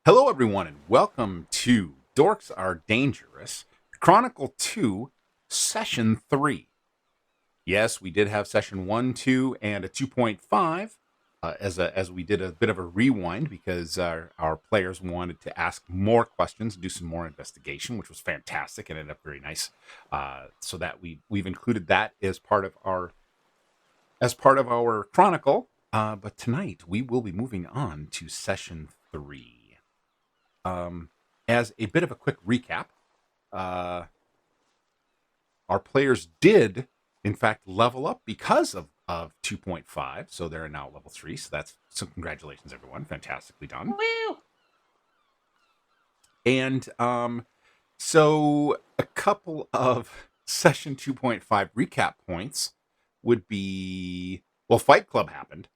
Hello, everyone, and welcome to Dorks Are Dangerous, Chronicle 2, Session 3. Yes, we did have Session 1, 2, and a 2.5 as we did a bit of a rewind because our players wanted to ask more questions, do some more investigation, which was fantastic and ended up very nice. So that we've included that as part of our chronicle. But tonight we will be moving on to Session 3. As a bit of a quick recap, uh, our players did, in fact, level up because of 2.5. So they're now level 3. So congratulations, everyone. Fantastically done. Woo! And so a couple of session 2.5 recap points would be well, Fight Club happened.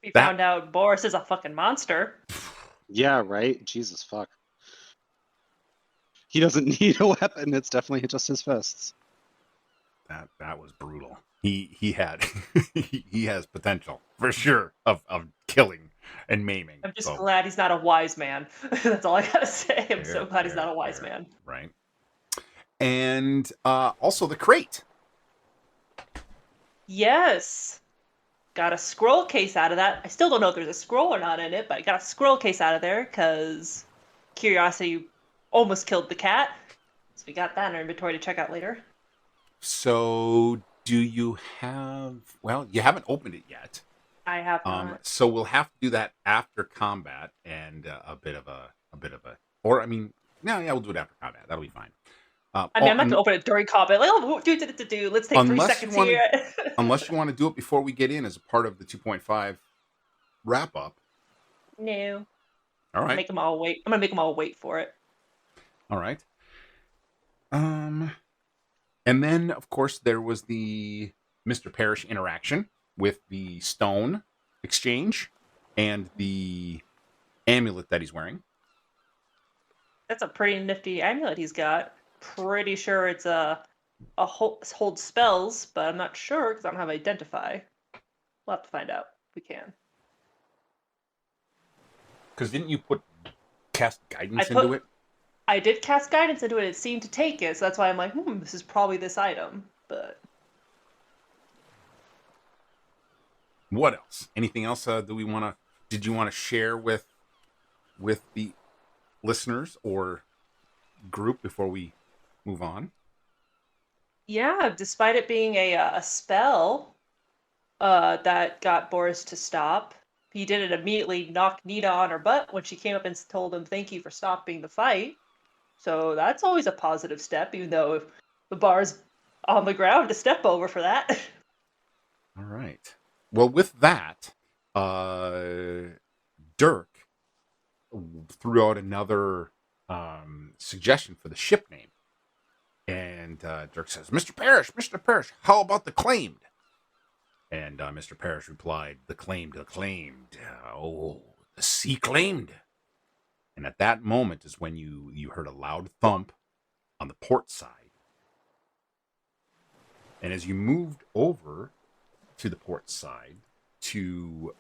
We That found out Boris is a fucking monster. Yeah, right? Jesus fuck. He doesn't need a weapon. It's definitely just his fists. that was brutal. He had he has potential for sure of killing and maiming. I'm just So, glad he's not a wise man. That's all I gotta say. I'm so fair, glad he's not a fair, wise fair, man. right? And also the crate. Yes. Got a scroll case out of that. I still don't know if there's a scroll or not in it, but I got a scroll case out of there because curiosity almost killed the cat. So we got that in our inventory to check out later. So do you have? Well, you haven't opened it yet. I have not. So we'll have to do that after combat and or I mean, no, yeah, we'll do it after combat. That'll be fine. I mean, I'm not gonna open it during combat. Like, oh, do. Let's take 3 seconds here. Unless you want to do it before we get in as a part of the 2.5 wrap up. No. All right. Make them all wait. I'm gonna make them all wait for it. All right. And then of course there was the Mr. Parrish interaction with the stone exchange and the amulet that he's wearing. That's a pretty nifty amulet he's got. Pretty sure it's a hold spells, but I'm not sure because I don't have identify. We'll have to find out if we can. Because didn't you cast guidance into it? I did cast guidance into it. It seemed to take it, so that's why I'm like, this is probably this item. But what else? Anything else? Did you want to share with the listeners or group before we move on? yeah, despite it being a spell that got Boris to stop, he didn't immediately knock Nita on her butt when she came up and told him thank you for stopping the fight. So that's always a positive step, even though the bar's on the ground to step over for that. All right. Well, with that, Dirk threw out another suggestion for the ship name. And Dirk says, Mr. Parrish, how about the claimed? And Mr. Parrish replied, the claimed. Oh, the sea claimed. And at that moment is when you heard a loud thump on the port side. And as you moved over to the port side to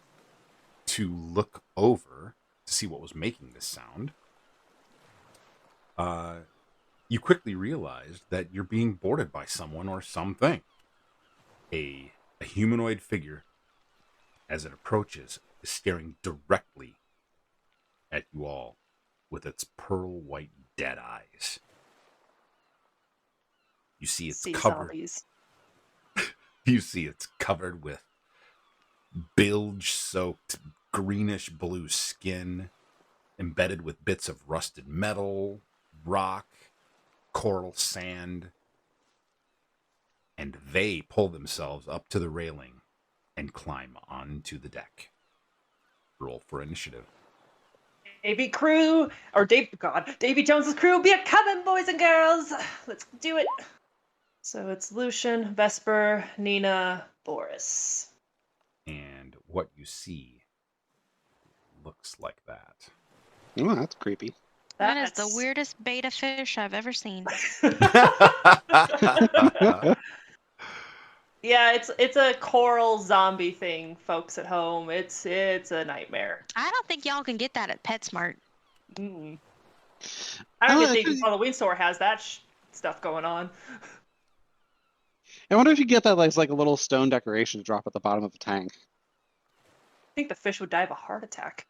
look over to see what was making this sound, you quickly realized that you're being boarded by someone or something. A humanoid figure, as it approaches, is staring directly at you all with its pearl white dead eyes. You see it's covered. Zombies. You see it's covered with bilge-soaked greenish blue skin, embedded with bits of rusted metal, rock, coral sand, and they pull themselves up to the railing and climb onto the deck. Roll for initiative. Davy crew, or Davy Jones's crew, be a coming, boys and girls. Let's do it. So it's Lucian, Vesper, Nina, Boris. And what you see looks like that. Oh, that's creepy. That is the weirdest beta fish I've ever seen. Yeah, it's a coral zombie thing, folks at home. It's a nightmare. I don't think y'all can get that at PetSmart. Mm. I don't Oh, even I think could- Halloween store has that stuff going on. I wonder if you get that like a little stone decoration to drop at the bottom of a tank. I think the fish would die of a heart attack.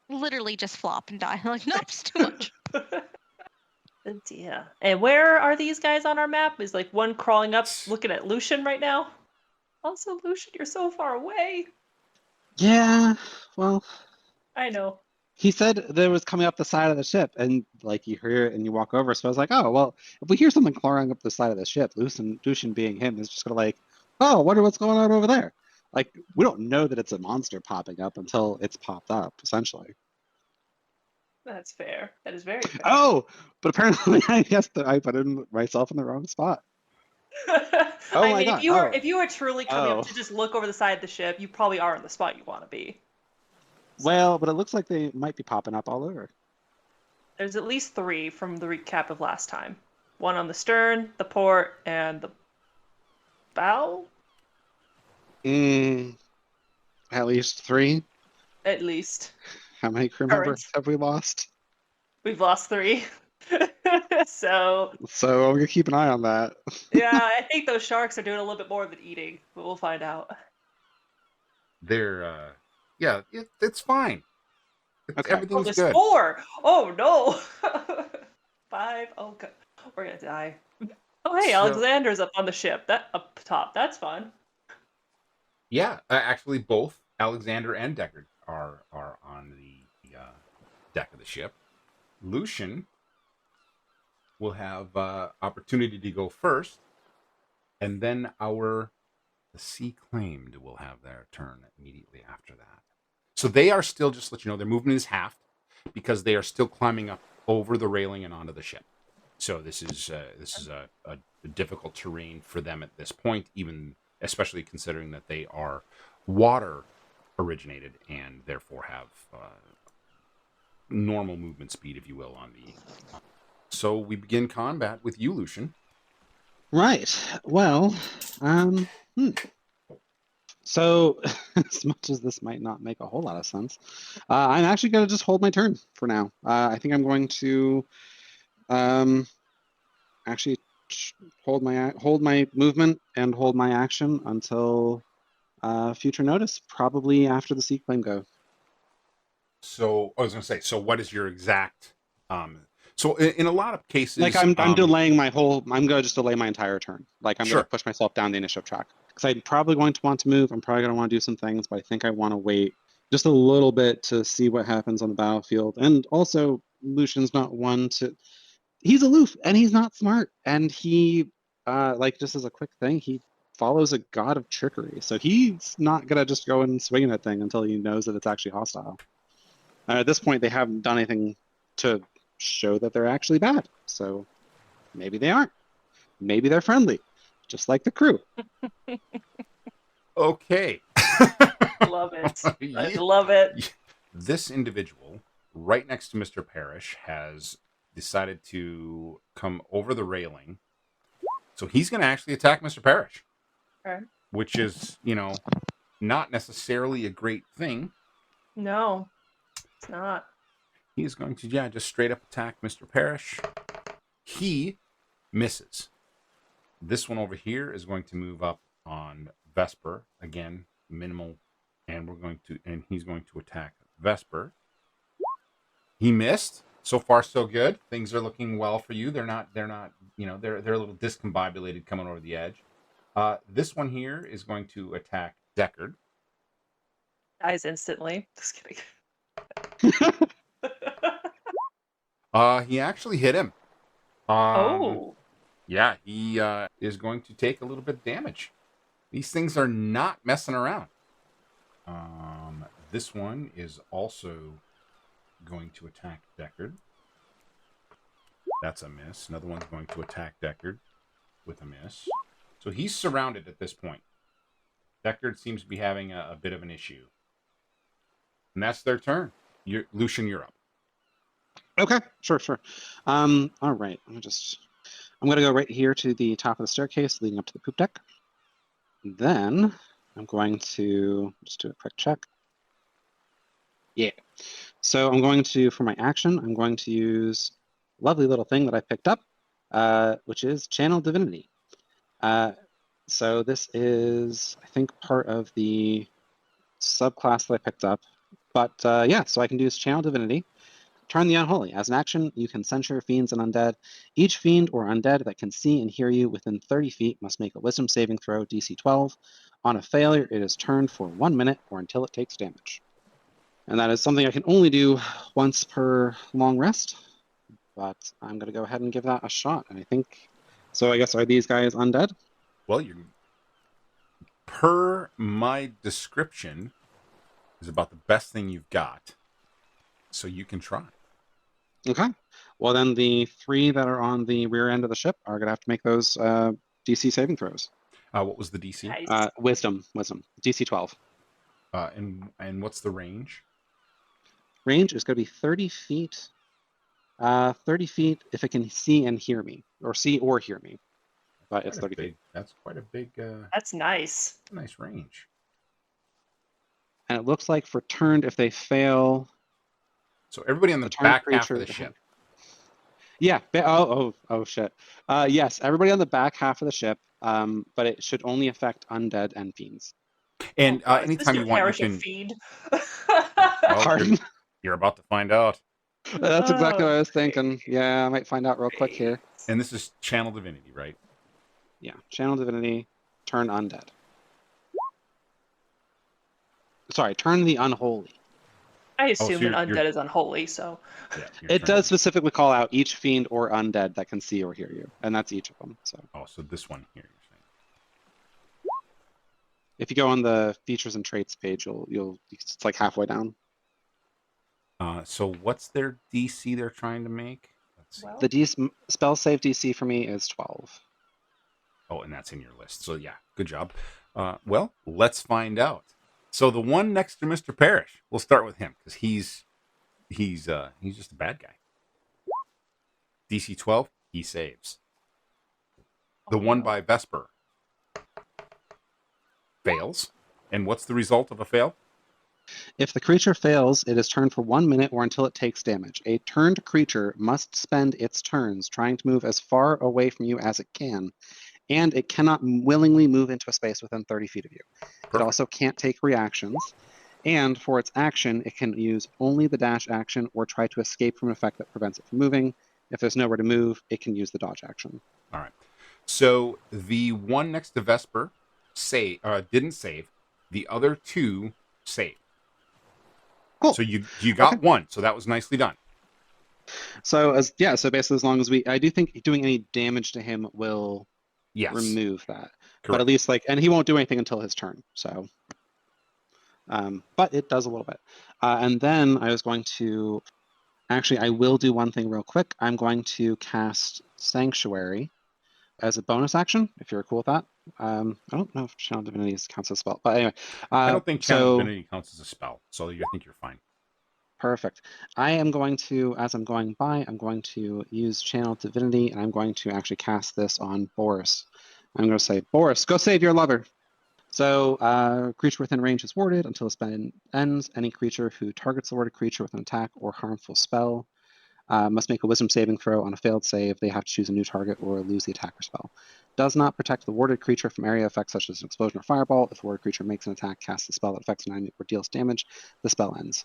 Literally just flop and die. Like, nope, it's too much. Oh dear. And where are these guys on our map? Is like one crawling up looking at Lucian right now? Also, Lucian, you're so far away. Yeah, well, I know. he said that it was coming up the side of the ship, and like you hear it and you walk over. So I was like, oh, well, if we hear something clawing up the side of the ship, Lucian being him is just gonna like, oh, I wonder what's going on over there. Like, we don't know that it's a monster popping up until it's popped up, essentially. That's fair. That is very fair. Oh, but apparently I guess that I put in myself in the wrong spot. Oh I my mean, God. if you were truly coming up Oh. to just look over the side of the ship, you probably are in the spot you want to be. Well, but it looks like they might be popping up all over. There's at least 3 from the recap of last time. One on the stern, the port, and the bow? At least 3. At least. How many crew Current. members have we lost? We've lost 3. So, So I'm gonna keep an eye on that. yeah, I think those sharks are doing a little bit more than eating, but we'll find out. They're, yeah, it's fine. Okay. Oh, Everything's there's good. 4! Oh, no! 5? Oh, God. We're gonna die. Oh, hey, So- Alexander's up on the ship. That up top. That's fun. Yeah, actually, both Alexander and Deckard are on the deck of the ship. Lucian will have opportunity to go first, and then the Sea Claimed will have their turn immediately after that. So they are still, just to let you know, their movement is halved because they are still climbing up over the railing and onto the ship. So this is a difficult terrain for them at this point, even especially considering that they are water originated and therefore have normal movement speed, if you will, on the. So we begin combat with you, Lucian. Right. Well, so as much as this might not make a whole lot of sense, I'm actually gonna just hold my turn for now. I think I'm going to actually hold my movement and hold my action until future notice, probably after the Sea Claim go. So I was going to say, so what is your exact? So in a lot of cases, Like I'm delaying my whole. I'm gonna just delay my entire turn. Like I'm Sure. gonna push myself down the initiative track because I'm probably going to want to move. I'm probably gonna want to do some things, but I think I want to wait just a little bit to see what happens on the battlefield. And also, Lucian's not one to. He's aloof and he's not smart, and he, like just as a quick thing, he follows a god of trickery. So he's not gonna just go and swing at that thing until he knows that it's actually hostile. And at this point, they haven't done anything to show that they're actually bad. So maybe they aren't. Maybe they're friendly, just like the crew. Okay. Love it. I love it. This individual, right next to Mr. Parrish, has decided to come over the railing. So he's going to actually attack Mr. Parrish. Okay. Which is, not necessarily a great thing. No, it's not. He's going to, just straight up attack Mr. Parrish. He misses. This one over here is going to move up on Vesper. Again, minimal. And he's going to attack Vesper. He missed. So far, so good. Things are looking well for you. They're not, they're a little discombobulated coming over the edge. This one here is going to attack Deckard. Dies instantly. Just kidding. He actually hit him. Oh. Yeah, he is going to take a little bit of damage. These things are not messing around. This one is also going to attack Deckard. That's a miss. Another one's going to attack Deckard with a miss. So he's surrounded at this point. Deckard seems to be having a bit of an issue. And that's their turn. Lucian, you're up. Okay, sure. All right. I'm gonna go right here to the top of the staircase leading up to the poop deck. then I'm going to just do a quick check. Yeah. So I'm going to, for my action, I'm going to use a lovely little thing that I picked up, which is Channel Divinity. So this is, I think, part of the subclass that I picked up. But yeah, so I can use Channel Divinity. Turn the Unholy. As an action, you can censure fiends and undead. Each fiend or undead that can see and hear you within 30 feet must make a Wisdom saving throw, DC 12. On a failure, it is turned for 1 minute or until it takes damage. And that is something I can only do once per long rest. But I'm going to go ahead and give that a shot. And I think, so I guess, are these guys undead? Well, per my description, is about the best thing you've got. So you can try. Okay. Well, then the 3 that are on the rear end of the ship are going to have to make those DC saving throws. What was the DC? Nice. Wisdom, DC 12. And what's the range? Range is going to be 30 feet. 30 feet if it can see and hear me, or see or hear me. But it's 30 feet. That's quite a big, That's nice. nice range. And it looks like for turned, if they fail, So everybody on the turned back half of creature. the ship. Yeah. Oh shit. Yes, everybody on the back half of the ship. But it should only affect undead and fiends. And Oh, God, is anytime Mr. you want, you Parrish a can. feed? Well, Pardon? you're about to find out. That's exactly what I was great. thinking. Yeah, I might find out real quick here. And this is Channel Divinity, right? Yeah, Channel Divinity, turn undead. Sorry, turn the unholy. I assume so an you're- undead is unholy, so Yeah. It does specifically call out each fiend or undead that can see or hear you, and that's each of them. So Oh, so this one here, you're saying. if you go on the features and traits page, it's like halfway down. So what's their DC they're trying to make? Let's see. Well- The spell save DC for me is 12. Oh, and that's in your list. So yeah, good job. Well, let's find out. So the one next to Mr. Parrish, we'll start with him because he's just a bad guy. DC 12, he saves. The one by Vesper fails. And what's the result of a fail? If the creature fails, it is turned for 1 minute or until it takes damage. A turned creature must spend its turns trying to move as far away from you as it can, and it cannot willingly move into a space within 30 feet of you. Perfect. It also can't take reactions, and for its action, it can use only the dash action or try to escape from an effect that prevents it from moving. If there's nowhere to move, it can use the dodge action. All right. So the one next to Vesper didn't save. The other 2 saved. Cool. So you got Okay. 1. So that was nicely done. So so basically, as long as I do think doing any damage to him will Yes. remove that. Correct. But at least and he won't do anything until his turn. So, but it does a little bit. And then I was going to, actually, I will do one thing real quick. I'm going to cast Sanctuary as a bonus action, if you're cool with that. I don't know if Channel Divinity counts as a spell, but anyway. I don't think Channel Divinity counts as a spell, so I think you're fine. Perfect. I am going to, as I'm going by, I'm going to use Channel Divinity, and I'm going to actually cast this on Boris. I'm going to say, Boris, go save your lover. So, creature within range is warded until the spell ends. Any creature who targets the warded creature with an attack or harmful spell must make a Wisdom saving throw. On a failed save, they have to choose a new target or lose the attack or spell. Does not protect the warded creature from area effects such as an explosion or fireball. If the warded creature makes an attack, casts a spell that affects an enemy or deals damage, the spell ends.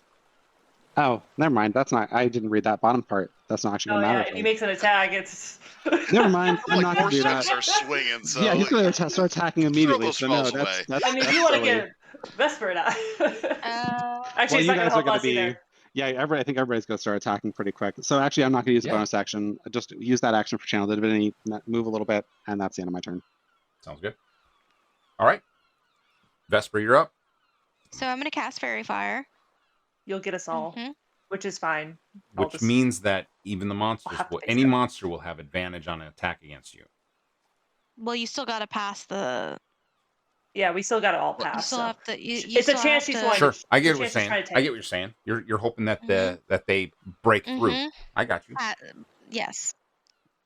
Oh, never mind. That's not. I didn't read that bottom part. That's not actually oh gonna yeah, matter. if he makes an attack, it's Never mind. I'm not gonna do that. Borsticks are swinging, so Yeah, he's gonna start attacking immediately. those So no, spells away. that's. I mean, that's if you want to silly. get Vesper now. Actually, Well, it's you not gonna guys are help gonna us be. either. Yeah, I think everybody's gonna start attacking pretty quick. So actually, I'm not gonna use a Yeah. bonus action. Just use that action for Channel Divinity, move a little bit, and that's the end of my turn. Sounds good. All right. Vesper, you're up. So I'm gonna cast Fairy Fire. You'll get us all, Mhm. which is fine. I'll Which just- means that even the monsters, have to face any it. monster will have advantage on an attack against you. Well, you still gotta pass the. Yeah, we still got it all You passed. still So. have to. You It's a still chance have she's to, going Sure, I get the what you're chance he's saying. trying to I take. get what you're saying. You're hoping that Mhm. that they break through. Mhm. I got you. Yes.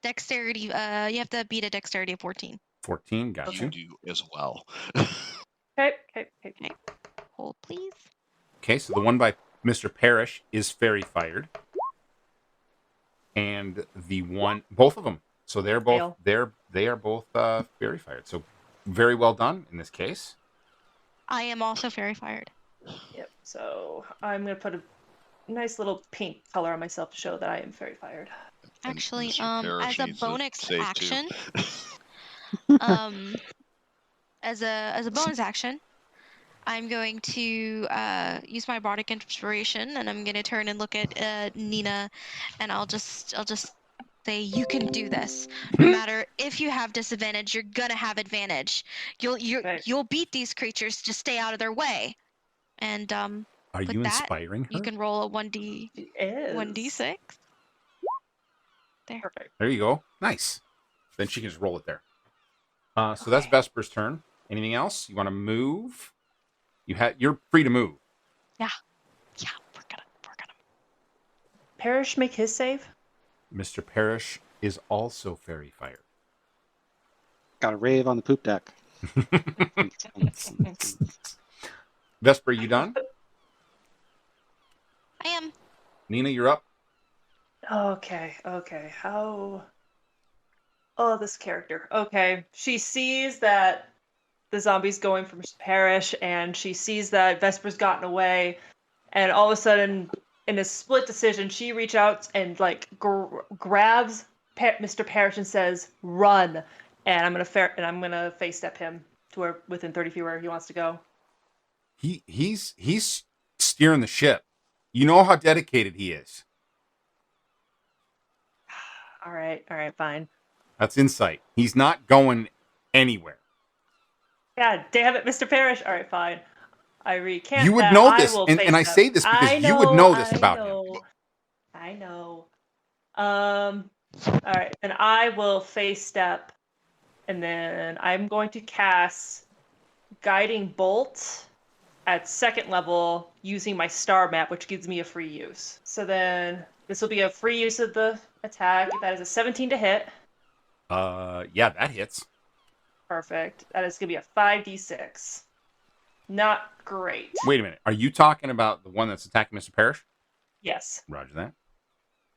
Dexterity. You have to beat a dexterity of 14. 14, got Okay. you. You do as well. Okay. Hold, please. Okay, so the one by Mr. Parrish is fairy fired. And the one, both of them. So they're both, Fail. they are both fairy fired. So very well done in this case. I am also fairy fired. Yep. So I'm gonna put a nice little pink color on myself to show that I am fairy fired. And Actually, Mr. Parrish as a needs to bonus save too. action, as a bonus action, I'm going to use my bardic inspiration, and I'm gonna turn and look at Nina, and I'll just say, "You can do this. No matter if you have disadvantage, you're gonna have advantage. You'll beat these creatures. Just stay out of their way." And Are with you that, inspiring her? you can roll a 1d She is 1d6. There. Perfect. There you go. Nice. Then she can just roll it there. So that's Vesper's turn. Anything else? You want to move? You're free to move. Yeah, we're gonna. Parrish make his save? Mr. Parrish is also fairy fired. Got a rave on the poop deck. Vesper, you done? I am. Nina, you're up. Okay. How? Oh, this character. Okay. She sees that the zombie's going for Mr. Parrish, and she sees that Vesper's gotten away, and all of a sudden, in a split decision, she reaches out and like grabs Mr. Parrish and says, "Run!" And I'm gonna face step him to where within 30 feet where he wants to go. He's steering the ship. You know how dedicated he is. All right, fine. That's insight. He's not going anywhere. God damn it, Mr. Parrish. All right, fine. I recant You would that. know this, I will and face I step. say this because you would know this about him. I know. All right, and I will face step, and then I'm going to cast Guiding Bolt at 2nd level using my star map, which gives me a free use. So then this will be a free use of the attack. That is a 17 to hit. Yeah, that hits. Perfect. That is going to be a 5d6. Not great. Wait a minute. Are you talking about the one that's attacking Mr. Parrish? Yes. Roger that.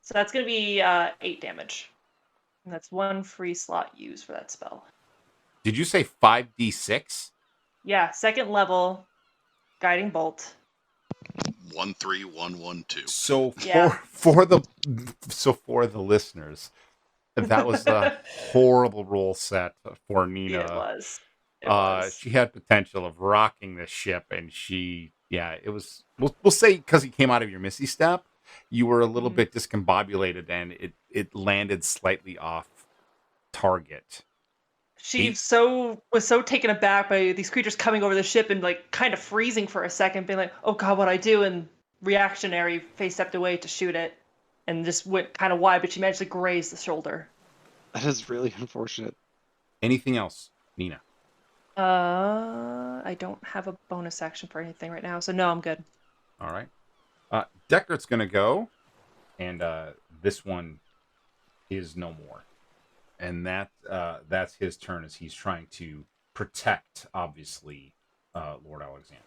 So that's going to be 8 damage. And that's 1 free slot used for that spell. Did you say 5d6? Yeah, 2nd level Guiding Bolt. 13112. So Yeah. for the listeners, that was a horrible roll set for Nina. It was. It was. She had potential of rocking this ship, and it was. We'll say because he came out of your Missy step, you were a little bit discombobulated, and it landed slightly off target. She was so taken aback by these creatures coming over the ship and like kind of freezing for a second, being like, "Oh God, what I do?" And reactionary face stepped away to shoot it, and just went kind of wide, but she managed to graze the shoulder. That is really unfortunate. Anything else, Nina? I don't have a bonus action for anything right now, so no, I'm good. All right. Deckard's gonna go, and this one is no more, and that's his turn as he's trying to protect, obviously, Lord Alexander.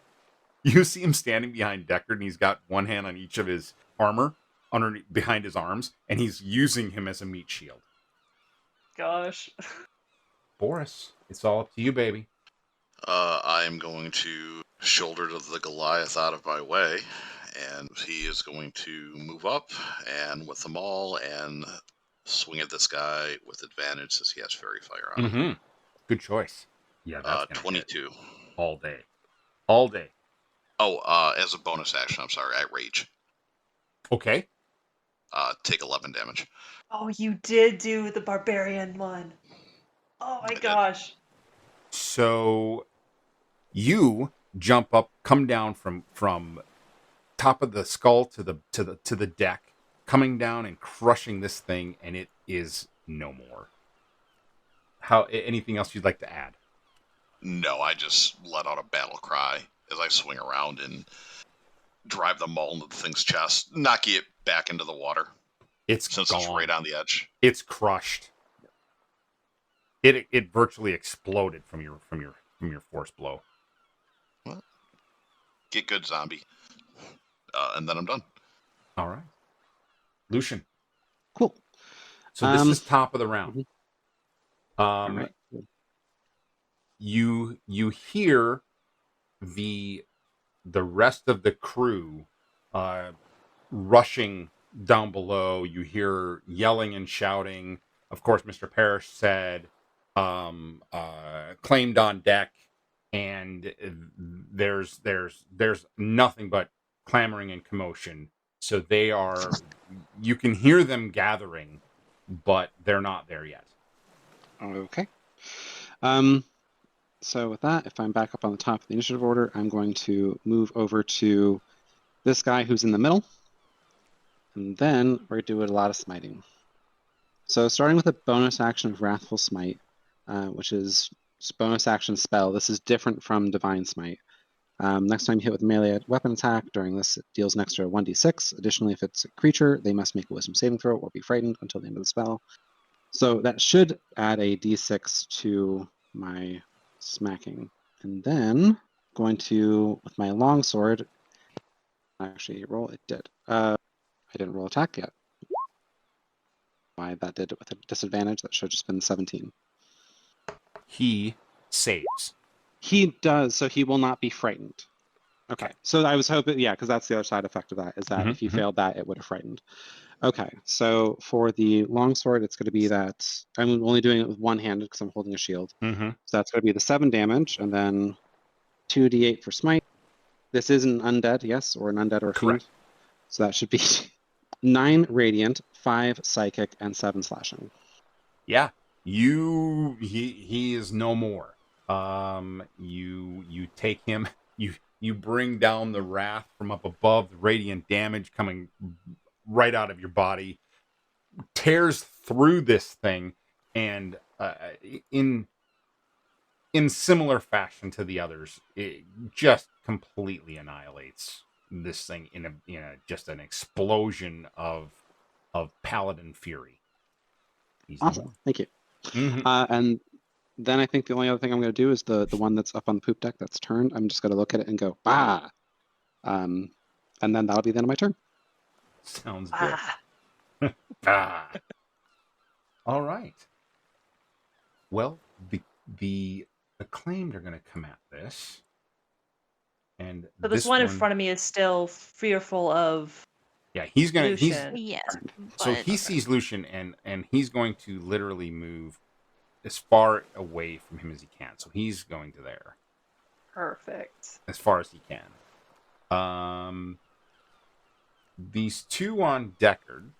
You see him standing behind Deckard, and he's got one hand on each of his armor behind his arms, and he's using him as a meat shield. Gosh. Boris, it's all up to you, baby. I am going to shoulder the Goliath out of my way, and he is going to move up and with them all and swing at this guy with advantage since he has fairy fire on him. Mm-hmm. Good choice. Yeah, that's 22. All day. All day. Oh, as a bonus action, I'm sorry, I rage. Okay. Take 11 damage. Oh, you did do the barbarian one. Oh my gosh. So you jump up, come down from top of the skull to the deck, coming down and crushing this thing, and it is no more. Anything else you'd like to add? No, I just let out a battle cry as I swing around and drive the maul into the thing's chest, knocking it back into the water. It's since gone. It's right on the edge. It's crushed. It virtually exploded from your force blow. Get good, zombie. And then I'm done. All right, Lucian. Cool. So this is top of the round. All right. You hear the rest of the crew rushing down below. You hear yelling and shouting. Of course, Mr. Parrish said, claimed on deck, and there's nothing but clamoring and commotion. So they are, you can hear them gathering, but they're not there yet. Okay. So with that, if I'm back up on the top of the initiative order, I'm going to move over to this guy who's in the middle. And then we're doing a lot of smiting. So starting with a bonus action of Wrathful Smite, which is bonus action spell. This is different from Divine Smite. Next time you hit with a melee weapon attack, during this it deals an extra 1d6. Additionally, if it's a creature, they must make a wisdom saving throw or be frightened until the end of the spell. So that should add a d6 to my smacking. And then going to, with my longsword, actually roll, it did. I didn't roll attack yet. Why that did it with a disadvantage, that should have just been 17. He saves. He does, so he will not be frightened. Okay, so I was hoping, yeah, because that's the other side effect of that, is that if he failed that, it would have frightened. Okay, so for the longsword, it's going to be that I'm only doing it with one-handed because I'm holding a shield. Mm-hmm. So that's going to be the 7 damage, and then 2d8 for smite. This is an undead, yes, or an undead or a Correct. fiend. So that should be 9 radiant, 5 psychic, and 7 slashing. Yeah, he is no more. You take him. You bring down the wrath from up above. The radiant damage coming right out of your body tears through this thing, and in similar fashion to the others, it just completely annihilates this thing in a just an explosion of paladin fury. He's no Awesome, more. thank you. Mm-hmm. And then I think the only other thing I'm going to do is the one that's up on the poop deck that's turned. I'm just going to look at it and go, bah! And then that'll be the end of my turn. Sounds good. Ah. All right. Well, the acclaimed are going to come at this, and So this one in front of me is still fearful of. Yeah, he's gonna. Lucian. Yes. So he sees Lucian, and he's going to literally move as far away from him as he can. So he's going to there. Perfect. As far as he can. These two on Deckard,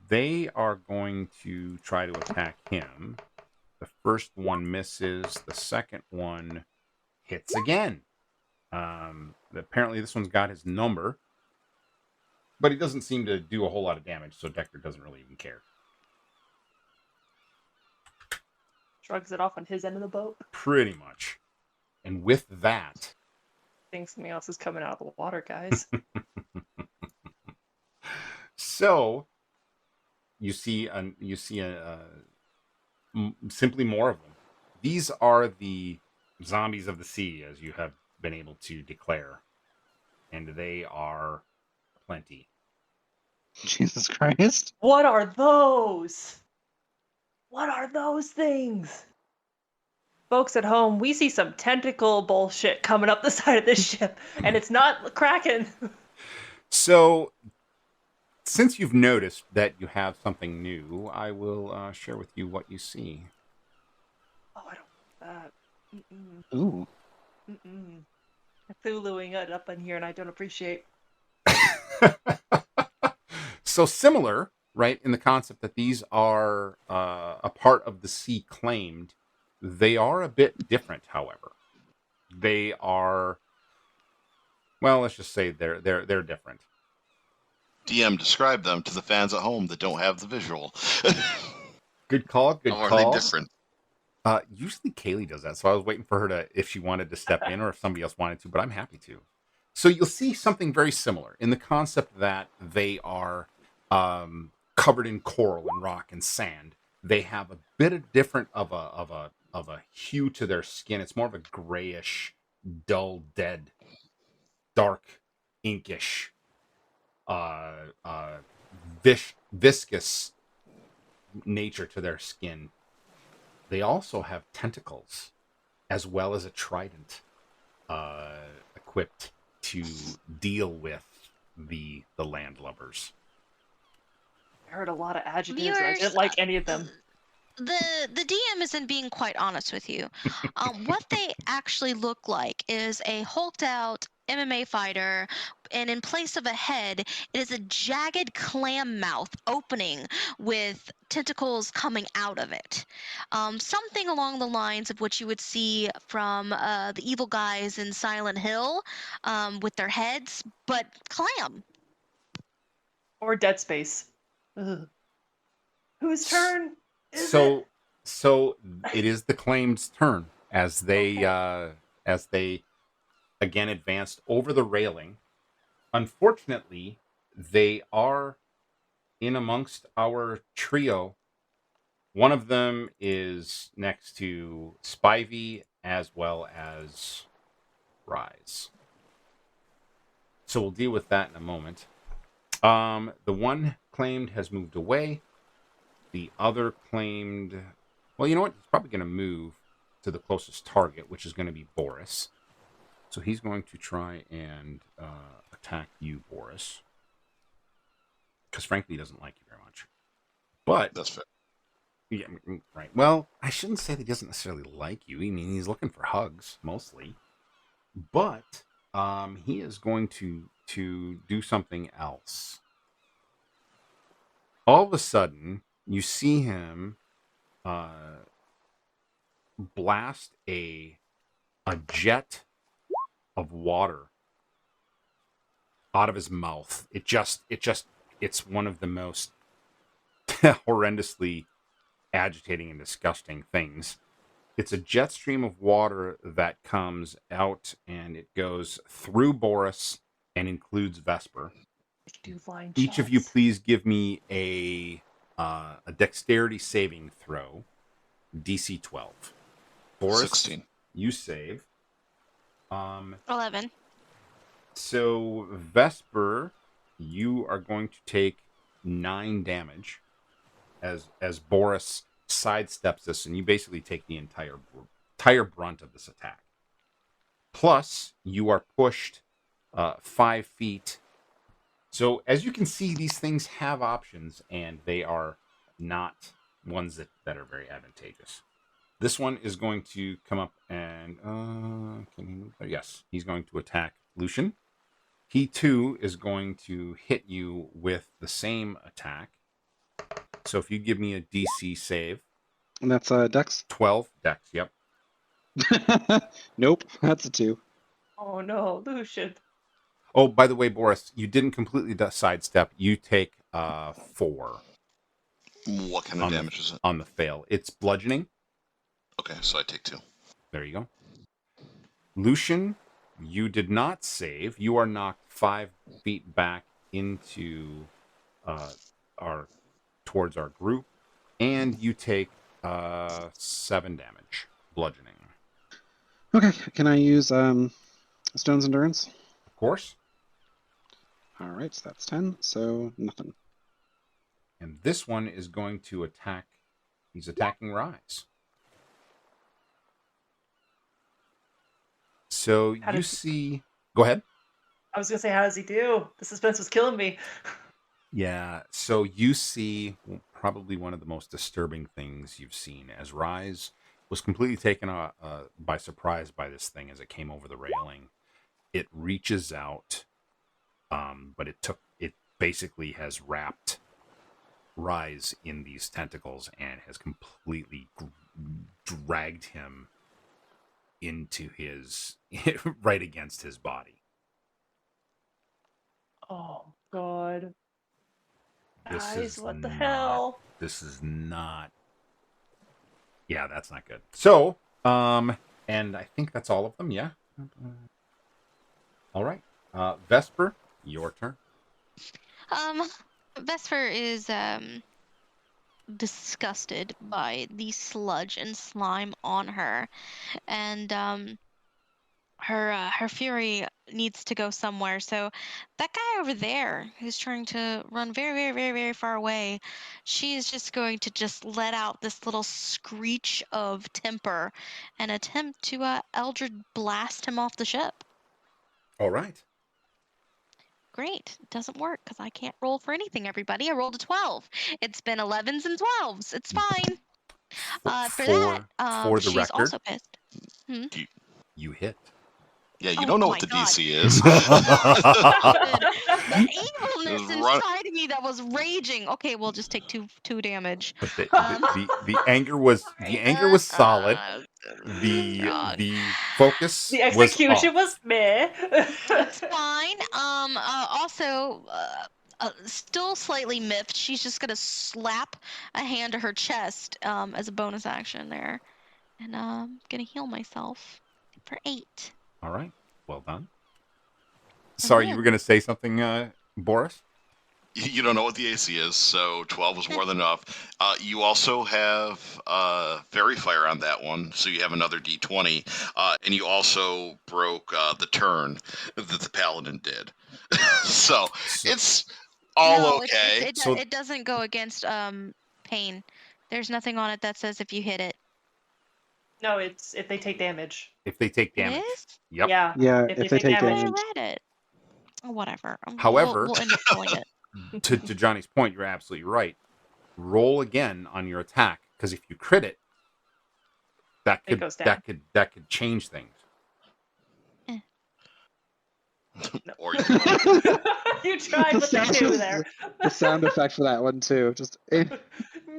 they are going to try to attack him. The first one misses. The second one hits again. Apparently this one's got his number, but he doesn't seem to do a whole lot of damage, so Deckard doesn't really even care. Shrugs it off on his end of the boat. Pretty much. And with that, I think something else is coming out of the water, guys. so you see simply more of them. These are the zombies of the sea, as you have been able to declare, and they are plenty. Jesus Christ. What are those? What are those things? Folks at home, we see some tentacle bullshit coming up the side of this ship, and it's not Kraken. So, since you've noticed that you have something new, I will share with you what you see. Oh, I don't want that. Ooh. I'm Cthulhuing it up in here, and I don't appreciate. So similar, right, in the concept that these are a part of the sea claimed. They are a bit different, however. They are, well, let's just say they're different. DM, describe them to the fans at home that don't have the visual. Good call. Good How call. are they different? Usually Kaylee does that, so I was waiting for her to, if she wanted to step in or if somebody else wanted to, but I'm happy to. So you'll see something very similar in the concept that they are covered in coral and rock and sand. They have a bit of different of a hue to their skin. It's more of a grayish, dull, dead, dark, inkish, uh, uh, viscous nature to their skin. They also have tentacles, as well as a trident, equipped to deal with the landlubbers. I heard a lot of adjectives, and I Viewers, didn't like any of them. the DM isn't being quite honest with you. What they actually look like is a hulked out MMA fighter, and in place of a head, it is a jagged clam mouth opening with tentacles coming out of it. Something along the lines of what you would see from the evil guys in Silent Hill, with their heads, but clam. Or Dead Space. Ugh. Whose turn is So it? so it is the claimed's turn as they again advanced over the railing. Unfortunately, they are in amongst our trio. One of them is next to Spivey as well as Rise. So we'll deal with that in a moment. The one claimed has moved away. The other claimed, well, you know what? He's probably going to move to the closest target, which is going to be Boris. So he's going to try and attack you, Boris. Because frankly, he doesn't like you very much. But That's fair. yeah, right. Well, I shouldn't say that he doesn't necessarily like you. I mean, he's looking for hugs mostly. But he is going to do something else. All of a sudden, you see him blast a jet of water out of his mouth. It's one of the most horrendously agitating and disgusting things. It's a jet stream of water that comes out and it goes through Boris and includes Vesper. Do flying Each of you, shots. please give me a dexterity saving throw, DC 12. Boris, 16. you save. 11. So Vesper, you are going to take 9 damage as Boris sidesteps this, and you basically take the entire brunt of this attack. Plus, you are pushed 5 feet. So as you can see, these things have options, and they are not ones that are very advantageous. This one is going to come up and can he move there? Yes, he's going to attack Lucian. He too is going to hit you with the same attack. So if you give me a DC save, And that's Dex. 12 Dex. Yep. Nope, that's a 2. Oh no, Lucian. Oh, by the way, Boris, you didn't completely sidestep. You take 4 What kind of damage is it? on the fail. It's bludgeoning. Okay, so I take 2. There you go. Lucian, you did not save. You are knocked 5 feet back into towards our group, and you take 7 damage, bludgeoning. Okay, can I use Stone's Endurance? Of course. All right, so that's 10, so nothing. And this one is going to attack. He's attacking Rise. So How you does see. Go ahead. I was gonna say, how does he do? The suspense was killing me. Yeah, so you see probably one of the most disturbing things you've seen as Rise was completely taken by surprise by this thing as it came over the railing. It reaches out, but it basically has wrapped Rise in these tentacles and has completely dragged him into his right against his body. Oh God. This Guys, is what the not- hell? This is not. Yeah, that's not good. So, and I think that's all of them. Yeah. All right. Vesper, your turn. Vesper is disgusted by the sludge and slime on her, and her fury needs to go somewhere. So that guy over there who's trying to run very, very, very, very far away, she is just going to just let out this little screech of temper and attempt to Eldritch blast him off the ship. All right. Great. It doesn't work because I can't roll for anything, everybody. I rolled a 12. It's been 11s and 12s. It's fine. For that, for the she's record, also pissed. you hit. Yeah, you Oh don't know what my the God. DC is. The evilness Just run- inside of me that was raging. Okay, we'll just take two damage. But the anger was solid. The focus The was execution off. was meh. It's fine. Also, still slightly miffed. She's just gonna slap a hand to her chest, as a bonus action there, and gonna heal myself for 8. All right. Well done. Sorry, you were going to say something, Boris? You don't know what the AC is, so 12 was more than enough. You also have Fairy Fire on that one, so you have another D20. And you also broke the turn that the Paladin did. So it's all No, okay. it doesn't go against pain. There's nothing on it that says if you hit it. No, it's if they take damage. If they take It damage. is? Yep. Yeah, if they take I damage. read it. Oh, whatever. However, we'll end up killing it. to Johnny's point, you're absolutely right. Roll again on your attack, because if you crit it, that could goes down. that could change things. Or You tried with the 2 there. The sound effect for that one too. Just Well,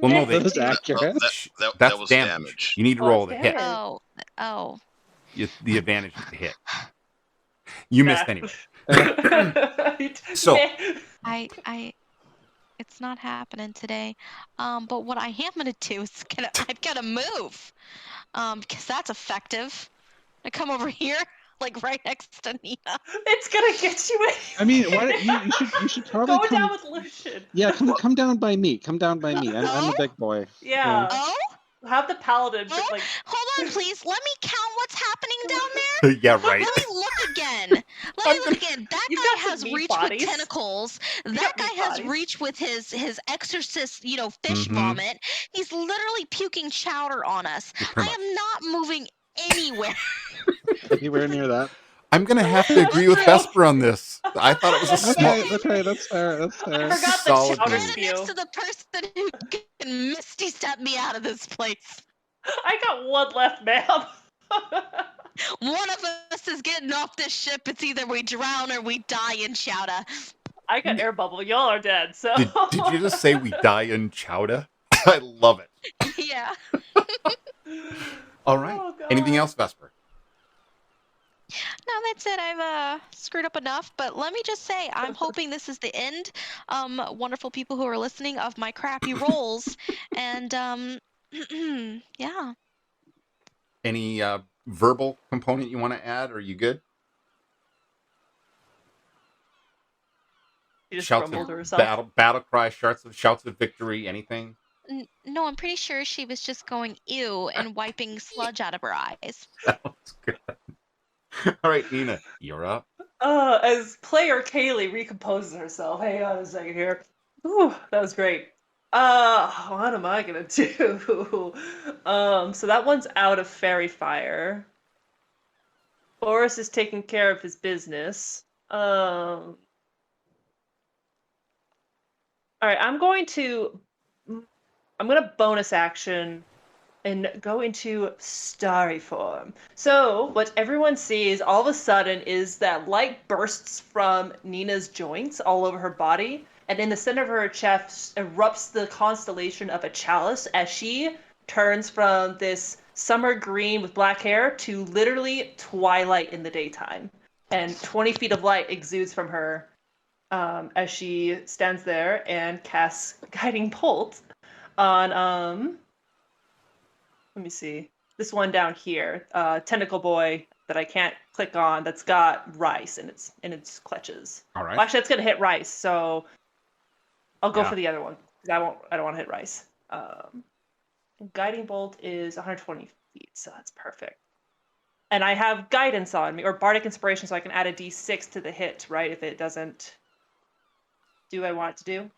no, that was accurate. that That's was damage. You need to Oh, roll it's the hit. damage. Oh. The advantage is the hit. You missed anyway. So Meh. It's not happening today. But what I am gonna do is I've gotta move. Because that's effective. I come over here, like right next to Nina. It's gonna get you. I mean, why you should probably Go come down with Lucian. Yeah, come down by me. Come down by me. I'm a big boy. Yeah. Oh? Have the paladin Oh? like. Hold on, please. Let me count what's happening down there. yeah, right. Let me look again. That You've guy got some has meat reach bodies. with tentacles. You That got guy meat has bodies. reach with his exorcist, fish Mhm. vomit. He's literally puking chowder on us. Yeah, I pretty much. am not moving anywhere. Anywhere near that. I'm gonna have to agree with Vesper on this. I thought it was a small. Okay, that's fair. That's fair. I forgot Solid the chowder move. spew. Next to the person who can misty step me out of this place. I got 1 left, ma'am. One of us is getting off this ship. It's either we drown or we die in chowder. I got air bubble. Y'all are dead. So. Did you just say we die in chowder? I love it. Yeah. All right. Oh, God. Anything else, Vesper? No, that's it. I've screwed up enough, but let me just say, I'm hoping this is the end, wonderful people who are listening, of my crappy rolls, and yeah. Any verbal component you want to add? Or are you good? She just Shouts grumbled to of herself. battle cry, shouts of victory, anything? No, I'm pretty sure she was just going ew and wiping sludge out of her eyes. That was good. All right, Nina, you're up. As player Kaylee recomposes herself. Hang on a second here. Ooh, that was great. What am I gonna do? So that one's out of fairy fire. Boris is taking care of his business. All right, I'm gonna bonus action and go into starry form. So what everyone sees all of a sudden is that light bursts from Nina's joints all over her body, and in the center of her chest erupts the constellation of a chalice as she turns from this summer green with black hair to literally twilight in the daytime. And 20 feet of light exudes from her as she stands there and casts Guiding Bolt on let me see. This one down here, tentacle boy that I can't click on. That's got rice in its clutches. All right. Well, actually, it's gonna hit rice, so I'll go Yeah. for the other one. I don't want to hit rice. Guiding bolt is 120 feet, so that's perfect. And I have guidance on me, or bardic inspiration, so I can add a d6 to the hit, right? If it doesn't do what I want it to do.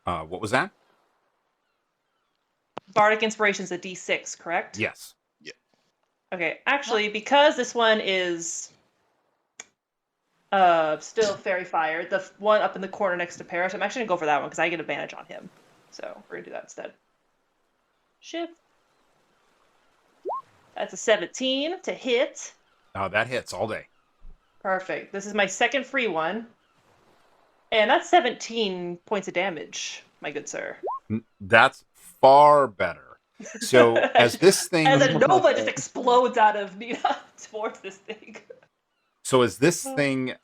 What was that? Bardic inspiration is a d6, correct? Yes. Okay, actually, because this one is still fairy fire, the one up in the corner next to Paris, I'm actually gonna go for that one because I get advantage on him. So we're gonna do that instead. Shift. That's a 17 to hit. That hits all day. Perfect. This is my second free one. And that's 17 points of damage, my good sir. That's far better. So as this thing, as a nova just explodes out of Nina towards this thing. So as this thing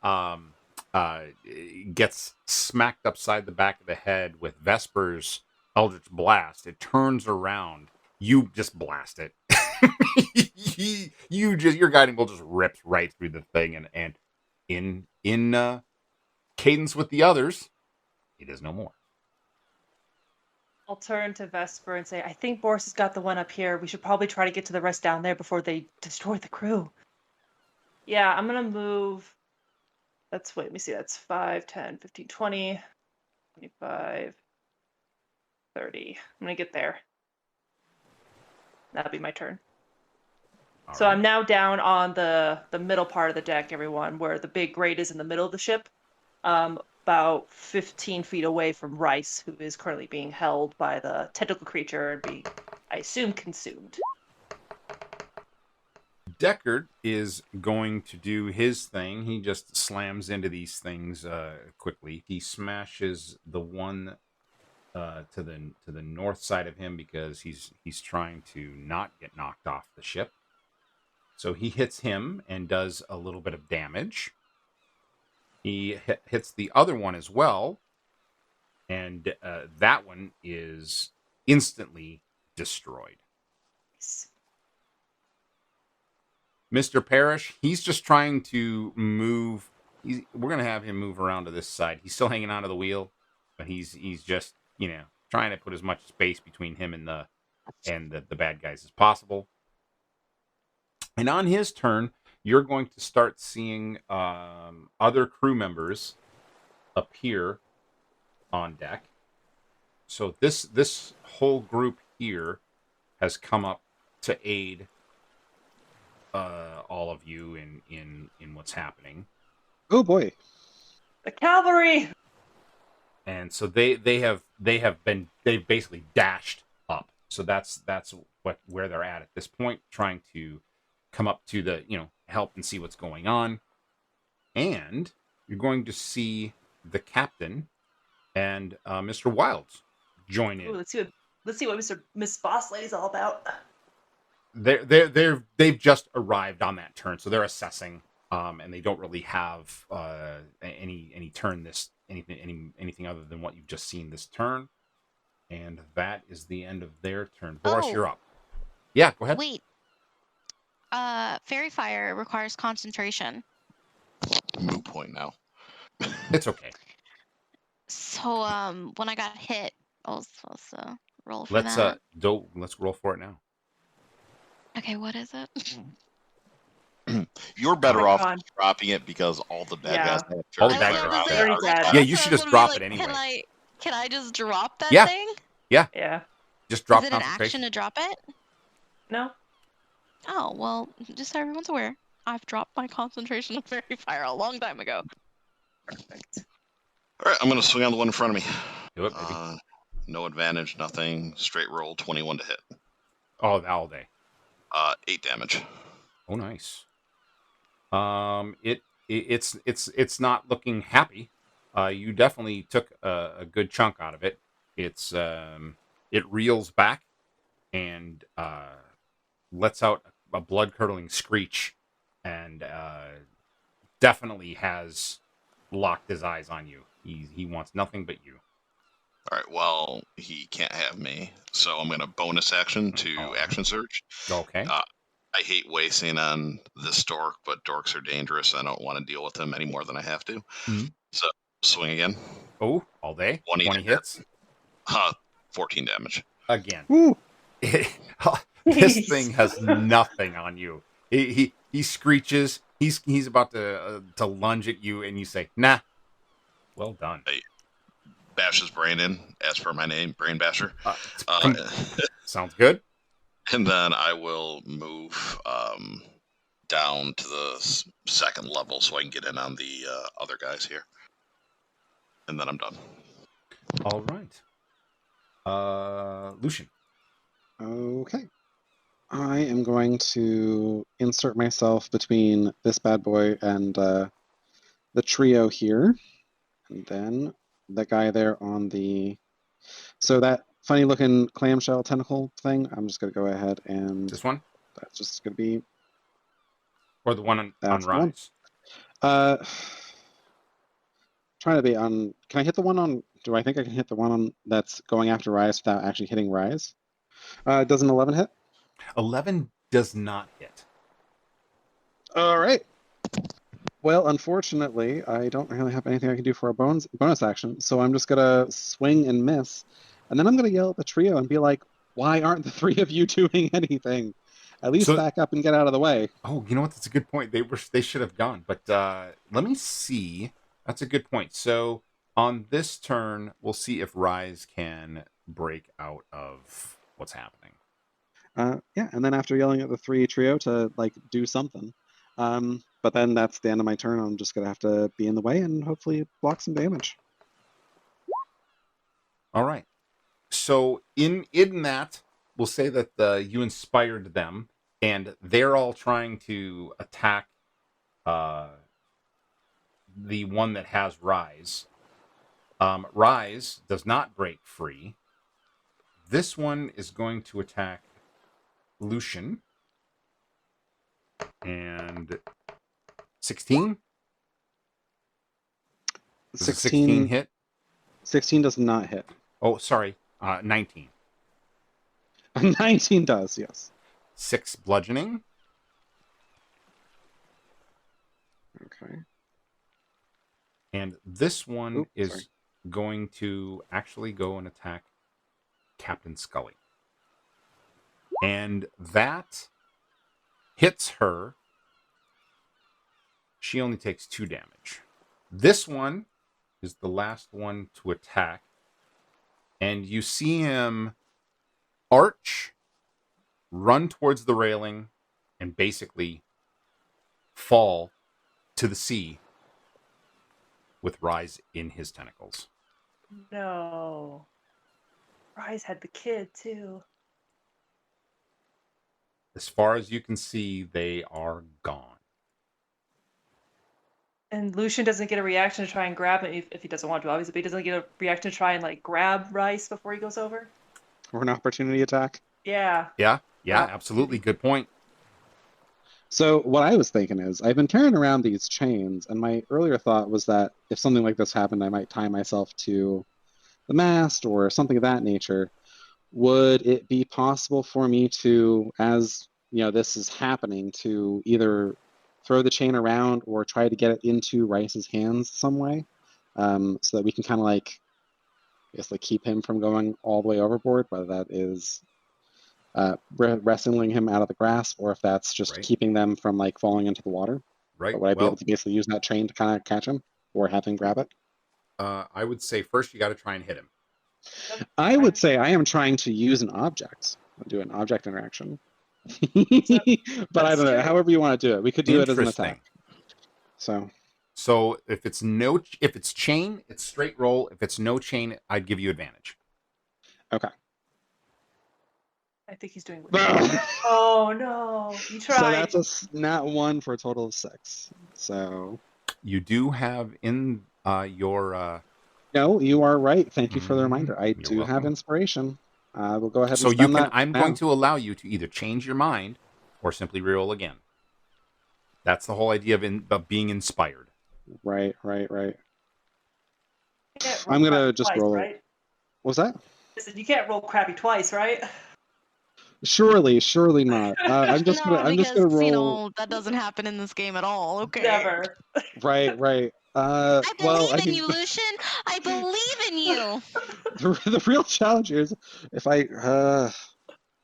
gets smacked upside the back of the head with Vesper's Eldritch Blast, it turns around. You just blast it. Your guiding bolt just rips right through the thing, and in cadence with the others, it is no more. I'll turn to Vesper and say, I think Boris has got the one up here. We should probably try to get to the rest down there before they destroy the crew. Yeah, I'm going to move. Let me see. That's 5, 10, 15, 20, 25, 30. I'm going to get there. That'll be my turn. So I'm now down on the middle part of the deck, everyone, where the big grate is in the middle of the ship. About 15 feet away from Rice, who is currently being held by the tentacle creature and being, I assume, consumed. Deckard is going to do his thing. He just slams into these things quickly. He smashes the one to the north side of him because he's trying to not get knocked off the ship. So he hits him and does a little bit of damage. He hits the other one as well, and that one is instantly destroyed. Mr. Parrish, he's just trying to move. We're going to have him move around to this side. He's still hanging onto the wheel, but he's just, trying to put as much space between him and the bad guys as possible. And on his turn, you're going to start seeing other crew members appear on deck. So this whole group here has come up to aid all of you in what's happening. Oh boy! The cavalry. And so they've basically dashed up. So that's where they're at this point, trying to come up to the help and see what's going on. And you're going to see the captain and Mr. Wilds join in. Ooh, let's see what Miss Boss Lady's all about. They've just arrived on that turn, so they're assessing, and they don't really have any turn anything other than what you've just seen this turn, and that is the end of their turn. Boris, you're up. Yeah, go ahead. Wait. Fairy fire requires concentration. Moot point now. It's okay. Oh, So when I got hit, I was supposed to roll for Let's that. let's roll for it now. Okay, what is it? You're better my off God. dropping it because all the bad guys have All the fairy bad fire guys out are there. already dead. Yeah, you should just drop it anyway. Can I just drop that Yeah. thing? Yeah. Just drop Is it an concentration. action to drop it? No. Oh, well, just so everyone's aware, I've dropped my concentration of fairy fire a long time ago. Perfect. All right, I'm going to swing on the one in front of me. Do it, baby. No advantage, nothing. Straight roll, 21 to hit. Oh, all day. 8 damage. Oh, nice. It's not looking happy. You definitely took a good chunk out of it. It reels back and lets out a blood-curdling screech, and definitely has locked his eyes on you. He wants nothing but you. All right, well, he can't have me, so I'm going to bonus action to action surge. Okay. I hate wasting on this dork, but dorks are dangerous. I don't want to deal with them any more than I have to. Mhm. So swing again. Oh, all day. 20 20 hits. 14 damage. Again. Woo. This Jeez. thing has nothing on you. He screeches. He's about to lunge at you, and you say, "Nah." Well done. Bash his brain in, as per my name, Brain Basher. Sounds good. And then I will move down to the second level so I can get in on the other guys here. And then I'm done. All right. Lucian. Okay. I am going to insert myself between this bad boy and the trio here. And then the guy there on the... So that funny looking clamshell tentacle thing, I'm just going to go ahead and... This one? That's just going to be... Or the one on That's the one. Rise? Trying to be on... Can I hit the one on... Do I think I can hit the one on that's going after Rise without actually hitting Rise? Does an 11 hit? 11 does not hit. All right. Well, unfortunately, I don't really have anything I can do for a bonus action, so I'm just gonna swing and miss, and then I'm gonna yell at the trio and be like, "Why aren't the three of you doing anything? At least back up and get out of the way." Oh, you know what? That's a good point. They should have gone, but let me see. That's a good point. So on this turn, we'll see if Rise can break out of what's happening. Yeah, and then after yelling at the trio to like do something, but then that's the end of my turn. I'm just gonna have to be in the way and hopefully block some damage. All right. So in that, we'll say that you inspired them, and they're all trying to attack the one that has Rise. Rise does not break free. This one is going to attack Lucian. And 16? 16 hit? 16 does not hit. Oh, sorry. 19. 19 does, yes. 6 bludgeoning. Okay. And this one is going to actually go and attack Captain Scully. And that hits her. She only takes 2 damage. This one is the last one to attack. And you see him arch, run towards the railing, and basically fall to the sea with Rise in his tentacles. No. Rise had the kid, too. As far as you can see, they are gone. And Lucian doesn't get a reaction to try and grab it if he doesn't want to, obviously, but he doesn't get a reaction to try and like grab Rice before he goes over. Or an opportunity attack. Yeah. Yeah, absolutely. Good point. So what I was thinking is, I've been carrying around these chains, and my earlier thought was that if something like this happened, I might tie myself to the mast or something of that nature. Would it be possible for me to, as you know, this is happening, to either throw the chain around or try to get it into Rice's hands some way, so that we can kind of like, I guess, like keep him from going all the way overboard, whether that is wrestling him out of the grasp, or if that's just keeping them from like falling into the water. Right. But would I be able to basically use that chain to kind of catch him or have him grab it? I would say first you got to try and hit him. I would say I am trying to use an object, do an object interaction. But I don't know. However you want to do it, we could do it as an attack. So if it's chain, it's straight roll. If it's no chain, I'd give you advantage. Okay. I think he's doing. Oh no! You tried. So that's a nat 1 for a total of 6. So you do have in your. No, you are right. Thank you for the reminder. I do have inspiration. We'll go ahead and so spend you can. That I'm now. going to allow you to either change your mind or simply reroll again. That's the whole idea of being inspired. Right. I'm I'm gonna just roll. Right? What's that? Listen, you can't roll crappy twice, right? Surely not. I'm just gonna roll. You know, that doesn't happen in this game at all. Okay. Never. Right. I believe Well, in you, Lucian. I believe in you. the real challenge here is if I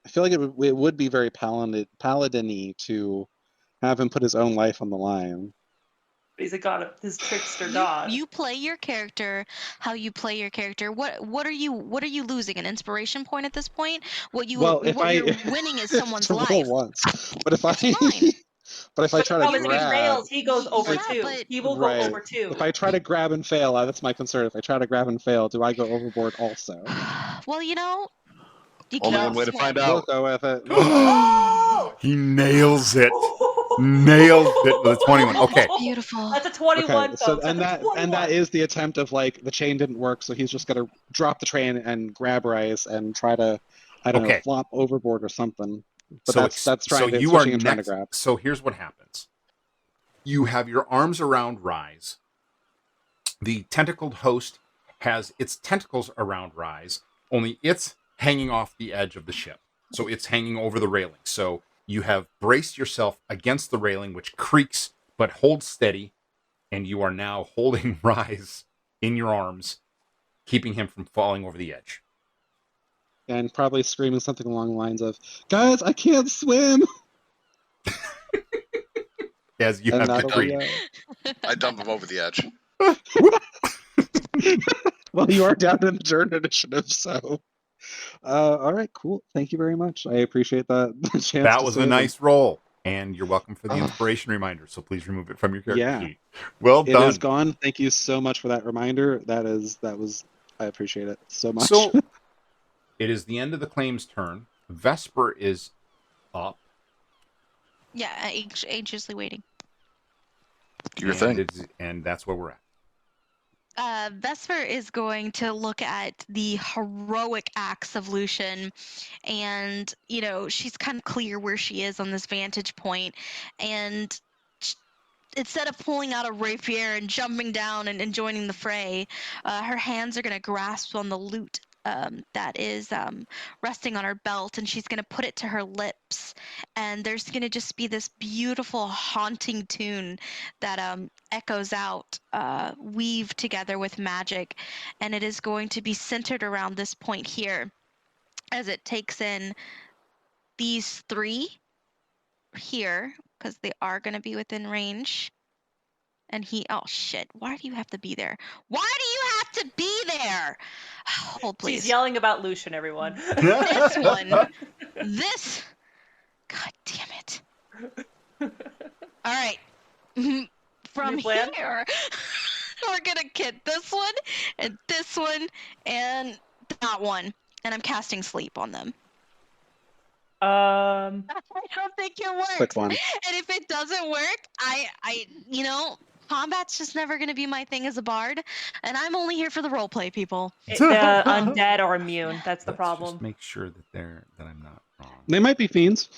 feel like it would be very paladin-y to have him put his own life on the line. He's a god of his trickster god. You play your character how you play your character. What are you losing? An inspiration point at this point? What you're winning is someone's to roll life. once, but if I fine. but if I But try the to problem is if he grab, fails, he goes over Yeah, 2. but He will right, go over 2. if I try to grab and fail, that's my concern. If I try to grab and fail, do I go overboard also? well, you Only can't one way to find swim. We'll out. go with it. Oh! He nails it. Nails it with a 21. Okay. Beautiful. That's a 21, Okay, so folks. That's a 21. and that is the attempt of like the chain didn't work, so he's just gonna drop the train and grab Rice and try to, I don't know, Okay. flop overboard or something. But So that's trying to you are switching and trying to next. grab. So here's what happens. You have your arms around Rise. The tentacled host has its tentacles around Rise, only it's hanging off the edge of the ship. So it's hanging over the railing. So you have braced yourself against the railing, which creaks but holds steady, and you are now holding Rise in your arms, keeping him from falling over the edge. And probably screaming something along the lines of, "Guys, I can't swim!" As you And have that'll decreed. be I dump him over the edge. well, you are down in the turn initiative, so. All right, cool. Thank you very much. I appreciate that chance. That was a nice roll. And you're welcome for the Oh. inspiration reminder. So please remove it from your character Yeah. sheet. Well It done. is gone. Thank you so much for that reminder. That was I appreciate it so much. So it is the end of the claims turn. Vesper is up. Yeah, anxiously waiting. Do your thing. And that's where we're at. Vesper is going to look at the heroic acts of Lucian, and she's kind of clear where she is on this vantage point, and instead of pulling out a rapier and jumping down and joining the fray, her hands are going to grasp on the loot that is resting on her belt, and she's going to put it to her lips, and there's going to just be this beautiful haunting tune that echoes out, weaved together with magic, and it is going to be centered around this point here as it takes in these 3 here, because they are going to be within range. And oh shit, why do you have to be there? Why do you have to be there? Hold, please. She's yelling about Lucian, everyone. This one. This. God damn it. All right. From here, we're going to get this one, and that one. And I'm casting sleep on them. I don't think it works. Quick one. And if it doesn't work, I combat's just never going to be my thing as a bard, and I'm only here for the roleplay, people. The undead are immune. That's the problem. Just make sure that I'm not wrong. They might be fiends.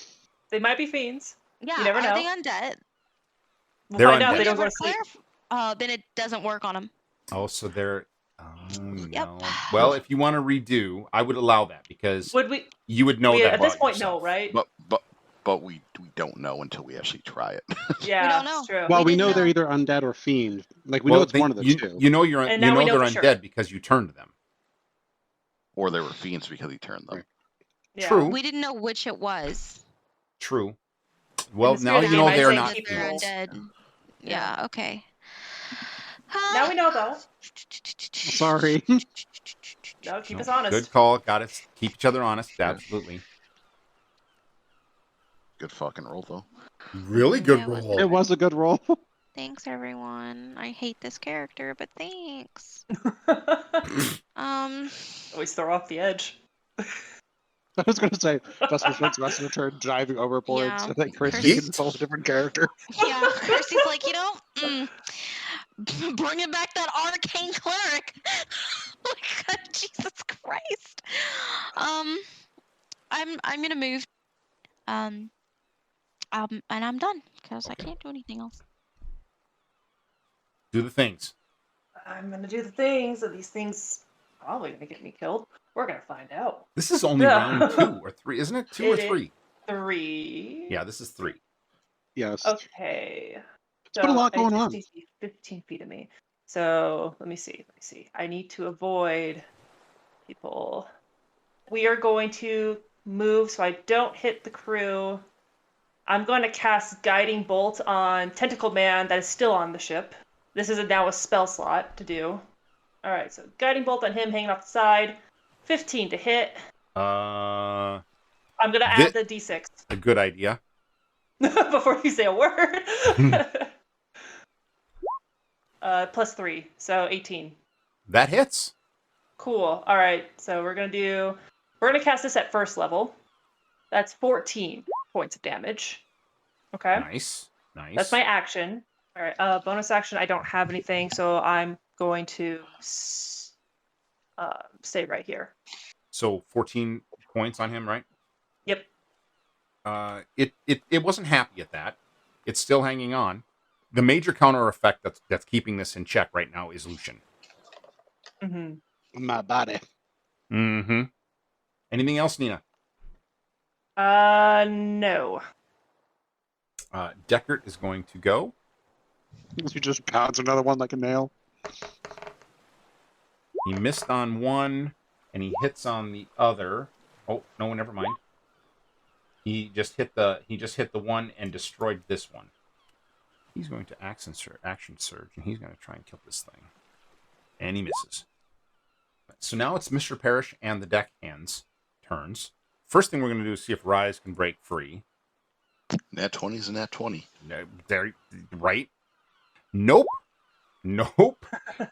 They might be fiends. Yeah, you never know. Are they undead? They're find out. undead. They don't go to sleep. Then it doesn't work on them. Oh, so they're. Yep. No. Well, if you want to redo, I would allow that because you would know we, that at this about point, yourself. no, right? But we don't know until we actually try it. Yeah, we don't know. It's true. Well, we didn't know they're either undead or fiend. Like we know it's one of the two. You know you're And you now know we know they're for undead sure. because you turned them. Or they were fiends because he turned them. Yeah. True. We didn't know which it was. True. Well, the now spirit you know animal, they're I not think They're fiends. undead. Yeah. Yeah, okay. Now we know, though. Sorry. No, keep No, us honest. Good call. Got to keep each other honest. Absolutely. Good fucking roll, though. Really good That was roll. It was a good roll. Thanks, everyone. I hate this character, but thanks. Always throw off the edge. I was going to say, Vesper spends the rest of her turn diving overboard Yeah. so that Kirsty Yeet. can control a different character. Yeah, Kirsty's like, bringing back that arcane cleric. Like, Jesus Christ. I'm gonna move. And I'm done because I can't do anything else. Do the things. I'm gonna do the things, and these things probably gonna get me killed. We're gonna find out. This is only round 2 or 3, isn't it? 2 or It is. 3? 3. Yeah, this is 3. Yes. Okay. There's been a lot going on. 15 feet of me. So let me see. I need to avoid people. We are going to move so I don't hit the crew. I'm going to cast Guiding Bolt on Tentacle Man that is still on the ship. This is now a spell slot to do. Alright, so Guiding Bolt on him hanging off the side. 15 to hit. Uh, I'm going to add the d6 a good idea. before you say a word. +3, so 18. That hits. Cool. Alright, so we're going to cast this at first level. That's 14 points of damage. Okay. Nice. That's my action. All right. Bonus action. I don't have anything, so I'm going to stay right here. So 14 points on him, right? Yep. It wasn't happy at that. It's still hanging on. The major counter effect that's keeping this in check right now is Lucian. My body. Mm-hmm. Anything else, Nina? No. Deckard is going to go. He just pounds another one like a nail. He missed on one, and he hits on the other. Oh no, never mind. He just hit the one and destroyed this one. He's going to action surge, and he's going to try and kill this thing, and he misses. So now it's Mr. Parrish and the deckhand's turns. First thing we're going to do is see if Rise can break free. Nat 20 is a nat 20. No, there, right? Nope.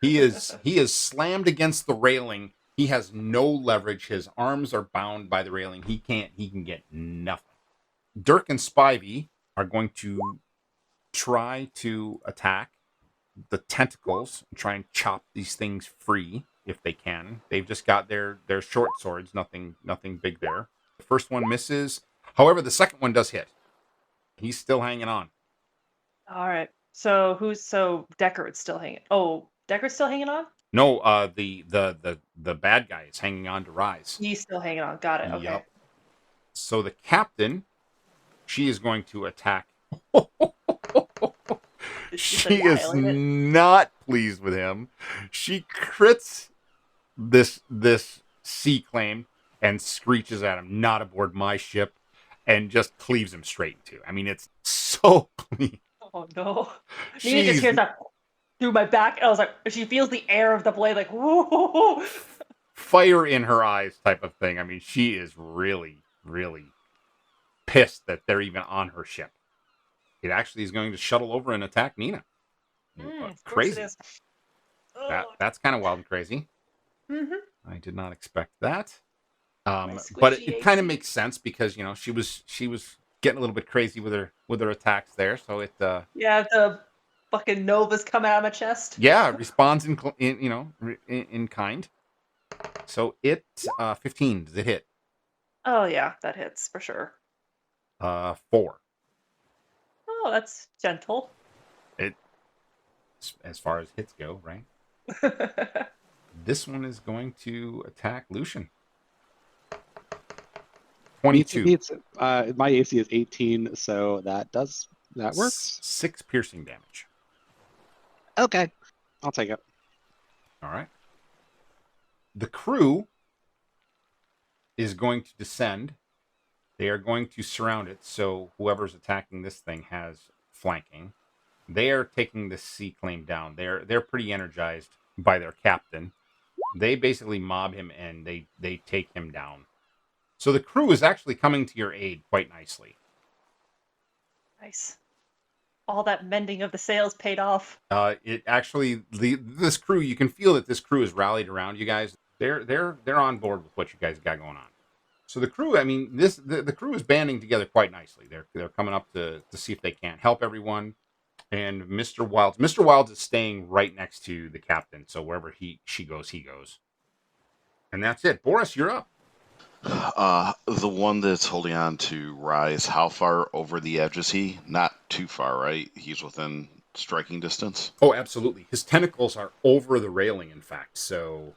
He is slammed against the railing. He has no leverage. His arms are bound by the railing. He can get nothing. Dirk and Spivey are going to try to attack the tentacles and try and chop these things free if they can. They've just got their short swords, nothing big there. The first one misses. However, the second one does hit. He's still hanging on. All right. So Deckard's still hanging. Oh, Deckard's still hanging on? No, the bad guy is hanging on to Rise. He's still hanging on. Got it. Okay. Yep. So the captain, she is going to attack. She is not pleased with him. She crits this sea claim and screeches at him, "Not aboard my ship," and just cleaves him straight in two. I mean, it's so clean. Oh no! Nina just hears that through my back, and I was like, she feels the air of the blade, like whoo! Fire in her eyes, type of thing. I mean, she is really, really pissed that they're even on her ship. It actually is going to shuttle over and attack Nina. Crazy. That's kind of wild and crazy. Mm-hmm. I did not expect that. But it kind of makes sense because she was getting a little bit crazy with her attacks there. So it yeah, the fucking Nova's coming out of my chest. Yeah, it responds in kind. So it 15. Does it hit? Oh yeah, that hits for sure. 4. Oh, that's gentle. It, as far as hits go, right? This one is going to attack Lucian. 22. My AC is 18, so that works. 6 piercing damage. Okay, I'll take it. All right. The crew is going to descend. They are going to surround it, so whoever's attacking this thing has flanking. They are taking the sea claim down. They're pretty energized by their captain. They basically mob him and they take him down. So the crew is actually coming to your aid quite nicely. Nice. All that mending of the sails paid off. It actually this crew, you can feel that this crew is rallied around you guys. They're on board with what you guys got going on. So the crew, I mean, the crew is banding together quite nicely. They're coming up to see if they can help everyone. And Mr. Wilds is staying right next to the captain. So wherever she goes, he goes. And that's it. Boris, you're up. The one that's holding on to Rise, how far over the edge is he? Not too far, right? He's within striking distance? Oh, absolutely. His tentacles are over the railing, in fact. So...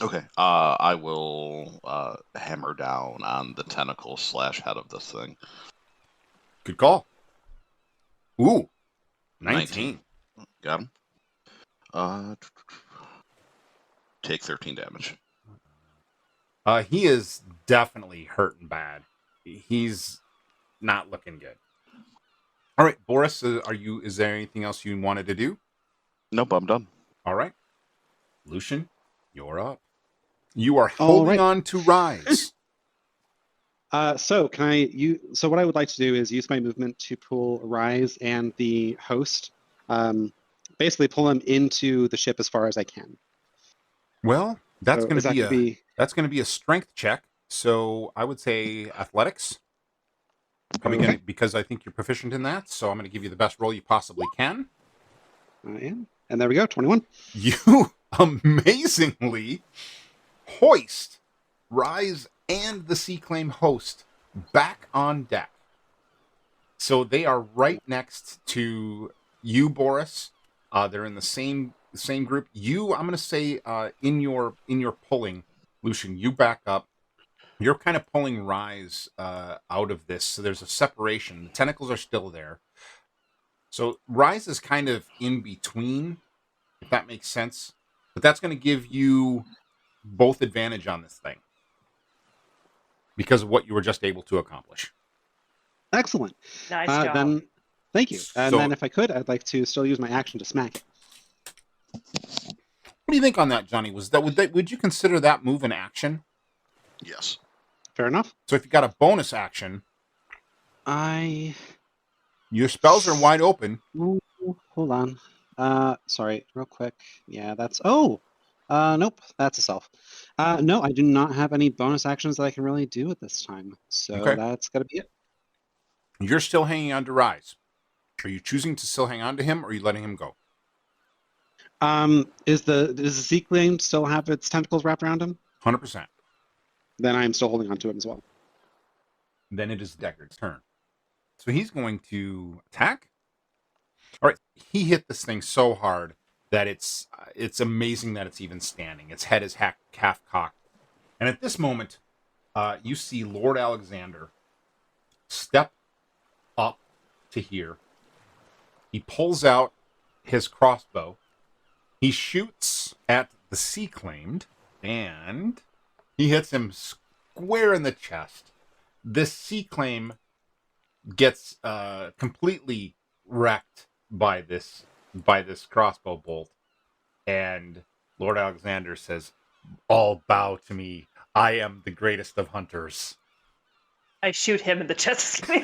Okay. I will hammer down on the tentacle / head of this thing. Good call. Ooh. 19. Got him. Take 13 damage. He is definitely hurting bad. He's not looking good. All right, Boris, is there anything else you wanted to do? Nope, I'm done. All right. Lucian, you're up. You are All holding right. on to Rise. So what I would like to do is use my movement to pull Rise and the host, basically pull them into the ship as far as I can. Well, that's So going is to that be gonna be that's going to be a strength check. So I would say athletics. okay? Because I think you're proficient in that. So I'm going to give you the best roll you possibly can. I am, and there we go, 21. You amazingly hoist Rise and the Sea Claim host back on deck. So they are right next to you, Boris. They're in the same group. I'm going to say in your pulling, Lucian, you back up. You're kind of pulling Rise out of this, so there's a separation. The tentacles are still there. So Rise is kind of in between, if that makes sense. But that's going to give you both advantage on this thing because of what you were just able to accomplish. Excellent. Nice job. Then thank you. And So- then if I could, I'd like to still use my action to smack it. What do you think on that, Johnny? Would you consider that move an action? Yes. Fair enough. So if you got a bonus action, your spells are wide open. Ooh, hold on. Sorry, real quick. Yeah, nope, that's a self. No, I do not have any bonus actions that I can really do at this time. So Okay. that's gotta be it. You're still hanging on to Rise. Are you choosing to still hang on to him, or are you letting him go? Does the Sea Claim still have its tentacles wrapped around him? 100%. Then I'm still holding on to him as well. Then it is Deckard's turn. So he's going to attack. All right. He hit this thing so hard that it's amazing that it's even standing. Its head is half cocked. And at this moment, you see Lord Alexander step up to here. He pulls out his crossbow. He shoots at the Sea Claimed, and he hits him square in the chest. This Sea Claim gets completely wrecked by this crossbow bolt, and Lord Alexander says, "All bow to me. I am the greatest of hunters." I shoot him in the chest. No,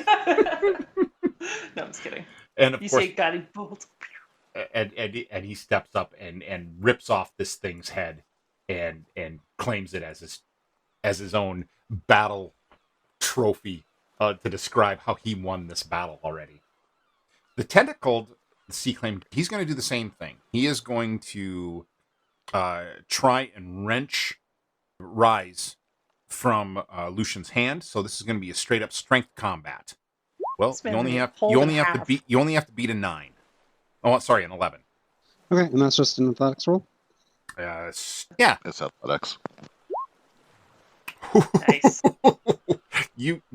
I'm just kidding. And of You course, say guiding bolt. and he steps up and rips off this thing's head and claims it as his own battle trophy to describe how he won this battle already. The tentacled Sea Claim, he's going to do the same thing. He is going to try and wrench Rise from Lucian's hand. So this is going to be a straight up strength combat. Well, This man you only really have pulled in half. to beat a 9. Oh, sorry, an 11. Okay, and that's just an athletics roll? Yeah. It's athletics. Nice.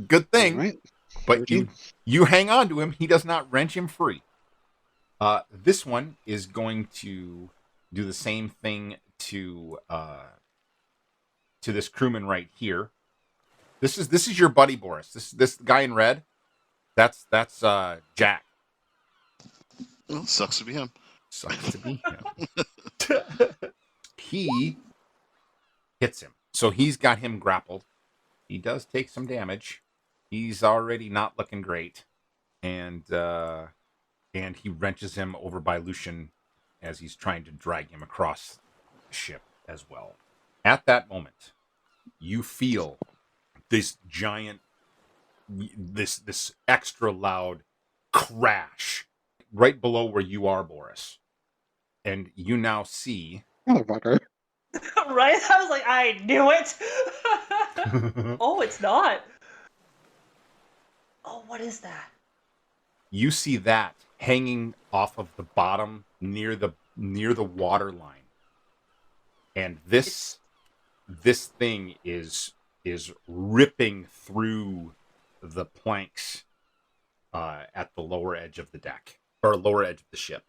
Good thing. All right. But 13. you hang on to him. He does not wrench him free. This one is going to do the same thing to this crewman right here. This is your buddy Boris. This guy in red. That's Jack. Well, sucks to be him. Sucks to be him. He hits him, so he's got him grappled. He does take some damage. He's already not looking great, and he wrenches him over by Lucian as he's trying to drag him across the ship as well. At that moment, you feel this giant, this extra loud crash right below where you are, Boris, and you now see. Motherfucker. Right? I was like, I knew it. Oh, it's not. Oh, what is that? You see that hanging off of the bottom near the water line, and this thing is ripping through the planks at the lower edge of the deck or lower edge of the ship.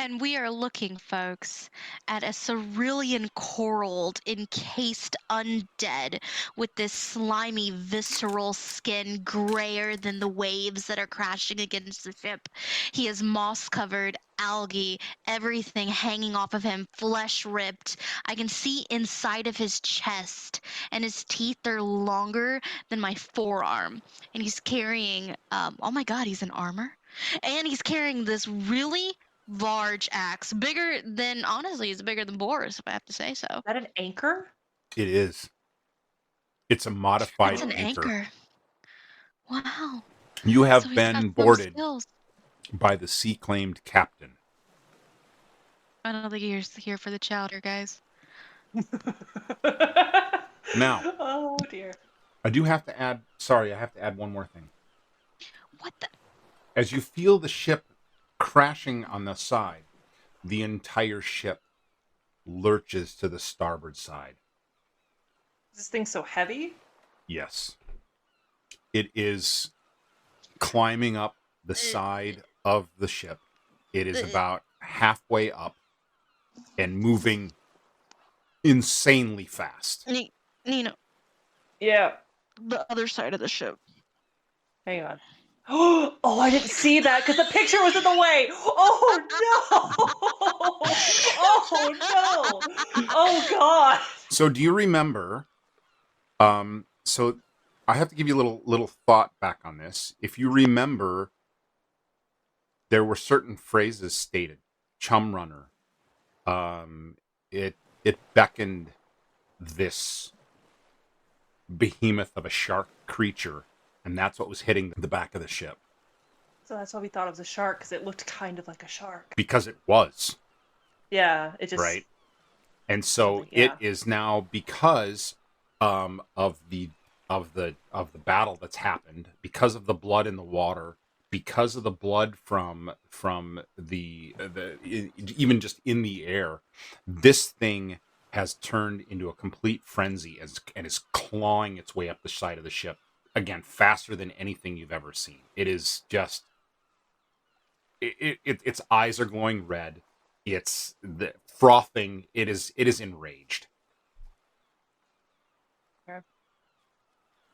And we are looking, folks, at a cerulean coralled, encased undead with this slimy, visceral skin grayer than the waves that are crashing against the ship. He is moss-covered, algae, everything hanging off of him, flesh ripped. I can see inside of his chest, and his teeth are longer than my forearm. And he's carrying, oh my god, he's in armor. And he's carrying this really large axe, bigger than, honestly, it's bigger than Boris, if I have to say so. Is that an anchor? It is. It's a modified It's an anchor. Wow. You So have he's got been some boarded skills. by the sea-claimed captain. I don't think he's here for the chowder, guys. Now, Oh dear. I do have to add, sorry, I have to add one more thing. What the? As you feel the ship crashing on the side, the entire ship lurches to the starboard side. Is this thing so heavy? Yes. It is climbing up the side of the ship. It is about halfway up and moving insanely fast. Nina, Yeah. the other side of the ship. Hang on. Oh, I didn't see that because the picture was in the way. Oh no! Oh no! Oh god! So do you remember, so I have to give you a little thought back on this. If you remember, there were certain phrases stated. Chum runner. It beckoned this behemoth of a shark creature, and that's what was hitting the back of the ship. So that's why we thought it was a shark, because it looked kind of like a shark. Because it was. Yeah, it just... Right. And so it is now, because of the battle that's happened, because of the blood in the water, because of the blood from the even just in the air, this thing has turned into a complete frenzy and is clawing its way up the side of the ship again, faster than anything you've ever seen. It is just its eyes are glowing red. It's the frothing. It is enraged.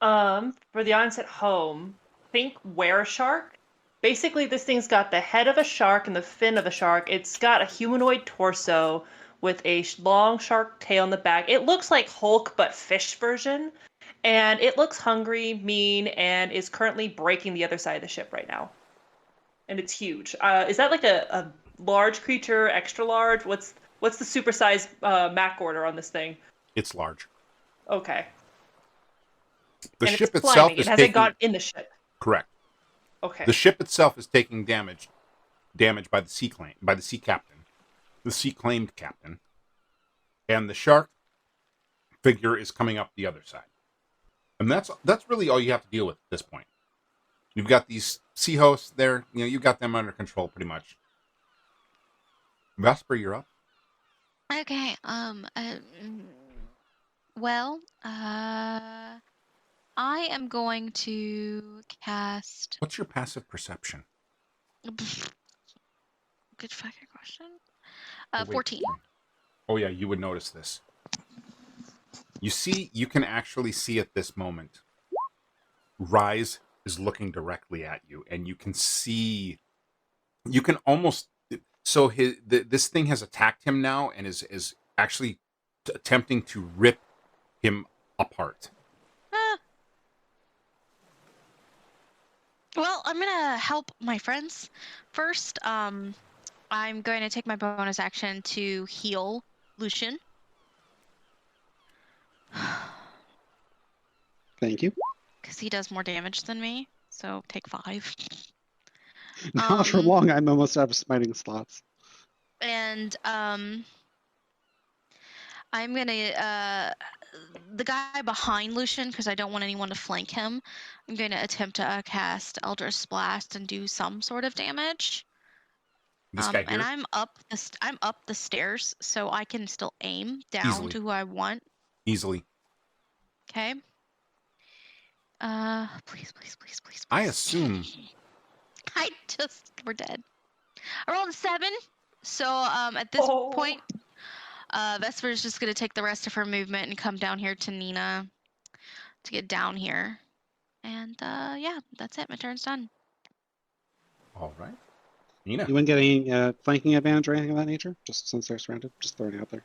For the audience at home, think were shark. Basically, this thing's got the head of a shark and the fin of a shark. It's got a humanoid torso with a long shark tail in the back. It looks like Hulk, but fish version. And it looks hungry, mean, and is currently breaking the other side of the ship right now. And it's huge. Is that like a large creature, extra large? What's the supersized Mac order on this thing? It's large. Okay. The and ship it's itself climbing. is It hasn't taking... got in the ship. Correct. Okay. The ship itself is taking damage by the sea captain, the sea-claimed captain, and the shark figure is coming up the other side. And that's really all you have to deal with at this point. You've got these sea hosts there. You've got them under control pretty much. Vesper, you're up. Okay, I am going to cast... What's your passive perception? Good fucking question. Oh, wait. 14. Oh yeah, you would notice this. You can actually see at this moment, Rise is looking directly at you, and you can almost, so this thing has attacked him now and is actually attempting to rip him apart. Well, I'm gonna help my friends first. I'm going to take my bonus action to heal Lucian. Thank you. Because he does more damage than me, so take 5. Not for long. I'm almost out of smiting slots. And I'm gonna the guy behind Lucian, because I don't want anyone to flank him. I'm going to attempt to cast Eldritch Blast and do some sort of damage. This guy here? And I'm up the stairs, so I can still aim down Easily. to who I want. Easily. Okay. Please. I assume. We're dead. I rolled a 7, So at this Oh. point, Vesper's just gonna take the rest of her movement and come down here to Nina to get down here. And yeah, that's it. My turn's done. All right. Nina. You wouldn't get any flanking advantage or anything of that nature, just since they're surrounded. Just throwing it out there.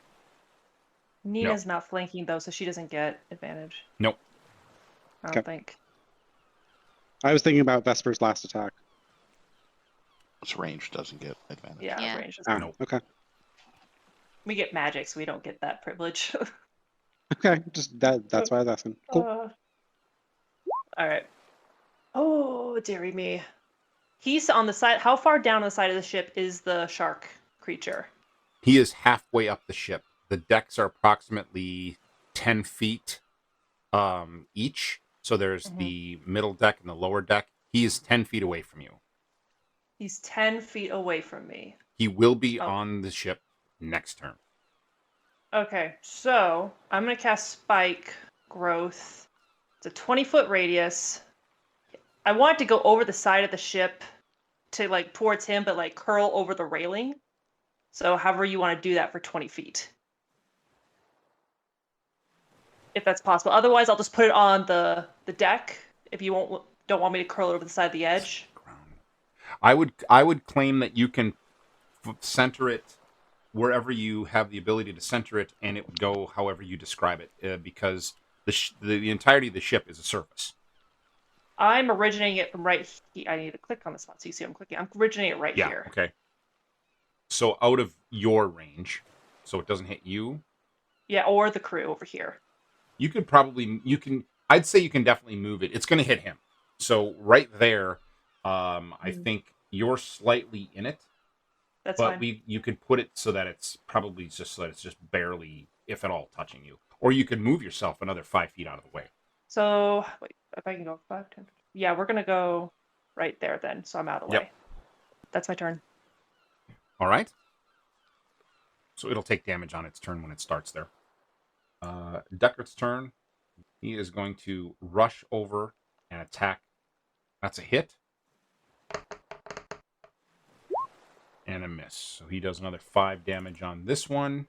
Nina's not flanking though, so she doesn't get advantage. Nope. I don't Okay. think. I was thinking about Vesper's last attack. Its range doesn't get advantage. Yeah, Yeah. range is Ah, Nope. okay. We get magic, so we don't get that privilege. Okay, just that's why I was asking. Cool. All right. Oh, dearie me. He's on the side. How far down the side of the ship is the shark creature? He is halfway up the ship. The decks are approximately 10 feet each. So there's the middle deck and the lower deck. He is 10 feet away from you. He's 10 feet away from me. He will be Oh. on the ship next turn. Okay, so I'm going to cast Spike Growth. It's a 20-foot radius. I want it to go over the side of the ship to like towards him, but like curl over the railing. So however you want to do that for 20 feet. If that's possible. Otherwise, I'll just put it on the deck if you don't want me to curl it over the side of the edge. I would claim that you can center it wherever you have the ability to center it, and it would go however you describe it, because the entirety of the ship is a surface. I'm originating it from right here. I need to click on the spot so you see I'm clicking. I'm originating it right here. Okay. So out of your range, so it doesn't hit you. Yeah, or the crew over here. I'd say you can definitely move it. It's going to hit him. So right there, I think you're slightly in it. That's but fine. you could put it so that it's probably just so that it's just barely, if at all, touching you. Or you could move yourself another 5 feet out of the way. So, wait, if I can go 5, 10. Yeah, we're going to go right there then, so I'm out of the way. That's my turn. All right. So it'll take damage on its turn when it starts there. Deckert's turn. He is going to rush over and attack. That's a hit. And a miss. So he does another 5 damage on this one.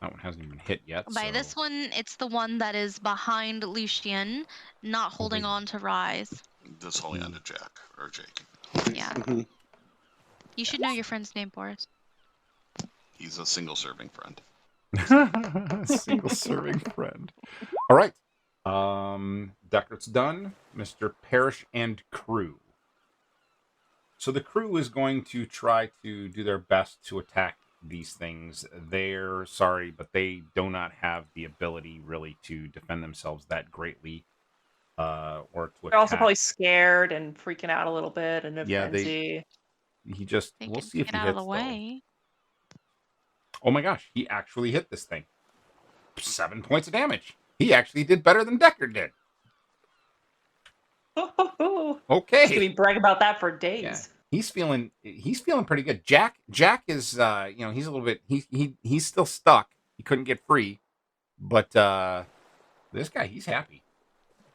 That one hasn't even hit yet. By this one, it's the one that is behind Lucian, not holding on to Rise. This holding on to Jack or Jake. Yeah. Mhm. You should know your friend's name, Boris. He's a single serving friend. Single serving friend. All right. Deckert's done. Mr. Parrish and crew. So the crew is going to try to do their best to attack these things. They're sorry, but they do not have the ability really to defend themselves that greatly. Or to attack. They're also probably scared and freaking out a little bit and in Yeah, frenzy. We'll see if he get out hits of the way. though. Oh my gosh, he actually hit this thing. 7 points of damage. He actually did better than Deckard did. Okay. He's gonna be bragging about that for days. Yeah. He's feeling pretty good. Jack is he's a little bit he's still stuck. He couldn't get free. But this guy, he's happy.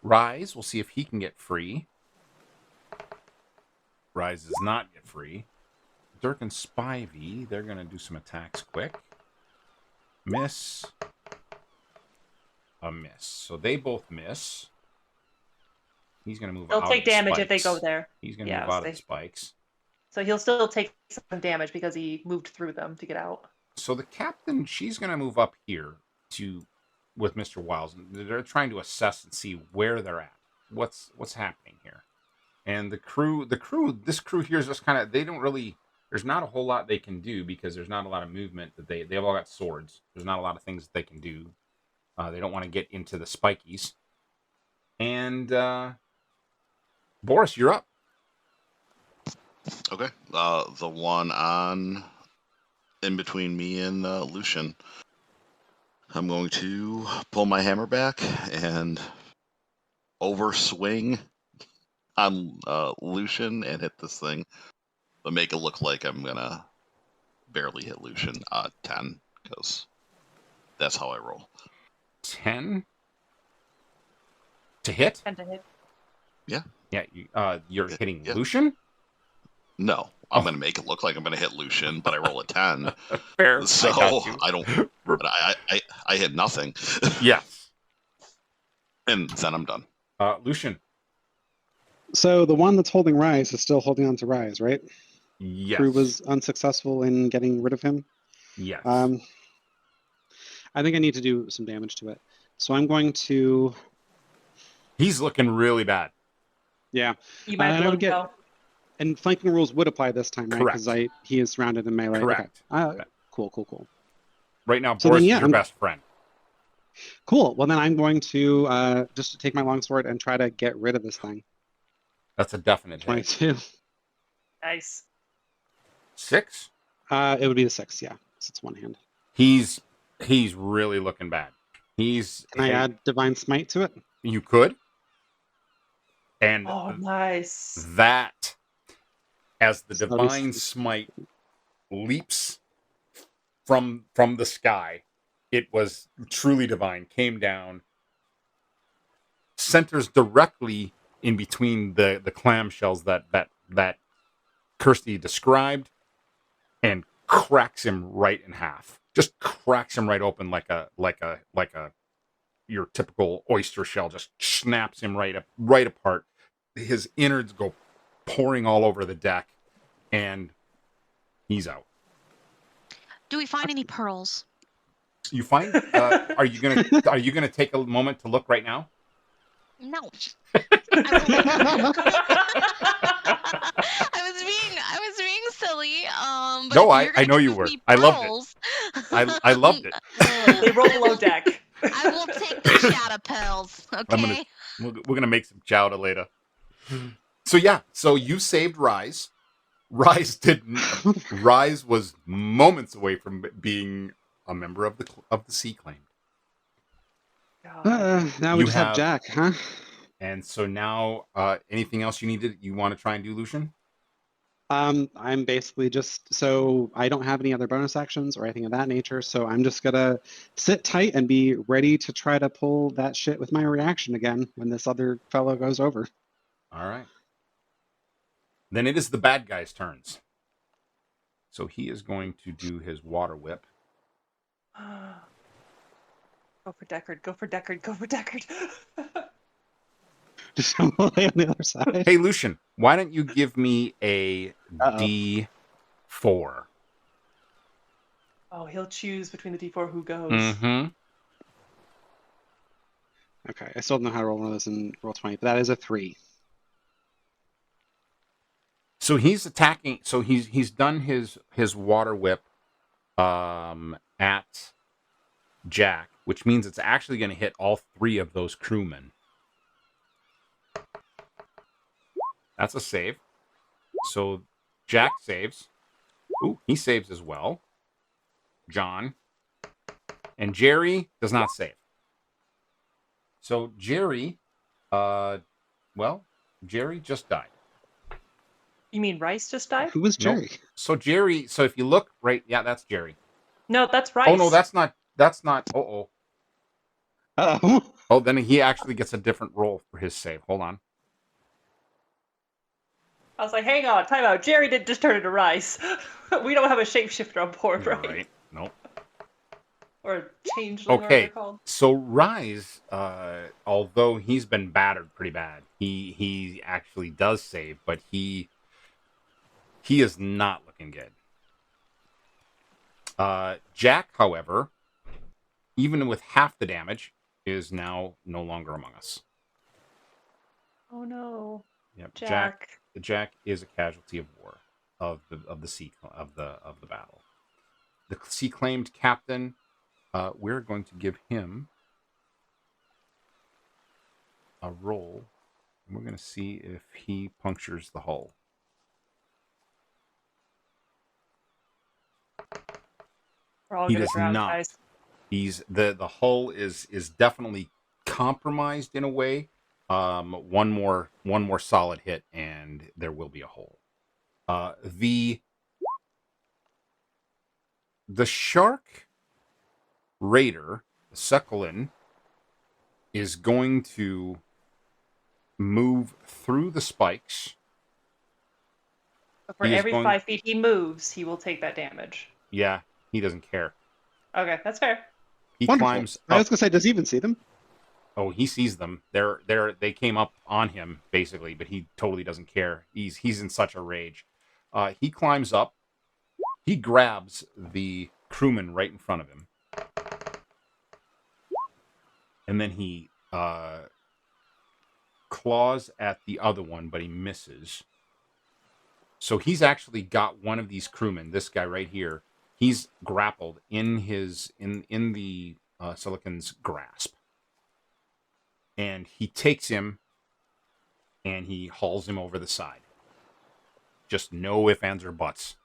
Rise, we'll see if he can get free. Rise does not get free. Dirk and Spivey, they're gonna do some attacks quick. Miss. A miss. So they both miss. He's gonna move out. They'll take of the damage if they spikes. go there. He's gonna move out of the spikes. So he'll still take some damage because he moved through them to get out. So the captain, she's going to move up here with Mr. Wiles. They're trying to assess and see where they're at. What's happening here? And this crew here is just kind of, they don't really, there's not a whole lot they can do because there's not a lot of movement that they've all got swords. There's not a lot of things that they can do. They don't want to get into the spikies. And Boris, you're up. Okay. The one in between me and Lucian. I'm going to pull my hammer back and overswing on Lucian and hit this thing, but make it look like I'm gonna barely hit Lucian. 10, because that's how I roll. 10 to hit. 10 to hit. Yeah. Yeah. You're hitting Yeah. Lucian. No, I'm going to make it look like I'm going to hit Lucian, but I roll a 10. Fair. So I got you. I don't. But I hit nothing. Yes. And then I'm done. Lucian. So the one that's holding Rise is still holding on to Rise, right? Yes. Crew was unsuccessful in getting rid of him. Yes. I think I need to do some damage to it. So I'm going to. He's looking really bad. Yeah. You might I have would to get. go. And flanking rules would apply this time, right? Because Correct. he is surrounded in melee. Correct. Okay. Cool. Right now, So Boris then, yeah, is your best friend. Cool. Well, then I'm going to just take my longsword and try to get rid of this thing. That's a definite hit. 22. Nice. 6? It would be the 6, yeah. 'Cause it's one hand. He's really looking bad. Can I add Divine Smite to it? You could. And Oh, nice. that, as the So that'll be Divine Smite leaps from the sky, it was truly divine, came down, centers directly in between the clamshells that Kirsty described, and cracks him right in half. Just cracks him right open like a your typical oyster shell. Just snaps him right apart. His innards go pouring all over the deck, and he's out. Do we find any pearls? You find? Are you gonna take a moment to look right now? No. I was being silly. But No, if you're I know gonna you give were. me I loved it. pearls, I loved it. They roll below deck. I will take the shadow pearls. Okay. We're gonna make some chowder later. So yeah, so you saved Rise. Rise didn't. Rise was moments away from being a member of the Sea Claimed. Now we just have Jack, huh? And so now, anything else you want to try and do, Lucian? I'm basically just, so I don't have any other bonus actions or anything of that nature, so I'm just gonna sit tight and be ready to try to pull that shit with my reaction again when this other fellow goes over. All right. Then it is the bad guy's turns. So he is going to do his water whip. Go for Deckard. Go for Deckard. Go for Deckard. Just on the other side. Hey, Lucian, why don't you give me a D4? Oh, he'll choose between the D4 who goes. Mm-hmm. Okay, I still don't know how to roll one of those in Roll20, but that is a 3. So he's attacking. So he's done his water whip at Jack, which means it's actually going to hit all 3 of those crewmen. That's a save. So Jack saves. Ooh, he saves as well. John. And Jerry does not save. So Jerry, Jerry just died. You mean Rice just died? Who was Jerry? Nope. So Jerry, so if you look right, yeah, that's Jerry. No, that's Rice. Oh no, that's not. Oh. Oh, then he actually gets a different roll for his save. Hold on. I was like, hang on, time out. Jerry didn't just turn into Rice. We don't have a shapeshifter on board, You're right? right. Nope. Or a changeling, whatever Okay. they're called. So Rise, although he's been battered pretty bad, he actually does save, but he is not looking good. Jack, however, even with half the damage, is now no longer among us. Oh no. Yep. Jack is a casualty of war, of the battle. The Sea Claimed captain, we're going to give him a roll. And we're going to see if he punctures the hull. We're all He gonna does drown, not. guys. He's the hull is definitely compromised in a way. One more solid hit, and there will be a hole. The shark raider, Succulin, is going to move through the spikes But for He is every going- 5 feet he moves, he will take that damage. Yeah, he doesn't care. Okay, that's fair. He Wonderful. climbs I was up. gonna say, does he even see them? Oh, he sees them. They came up on him basically, but he totally doesn't care. He's in such a rage. He climbs up. He grabs the crewman right in front of him, and then he claws at the other one, but he misses. So he's actually got one of these crewmen. This guy right here. He's grappled in the Silicon's grasp, and he takes him and he hauls him over the side. Just no ifs, ands, or buts.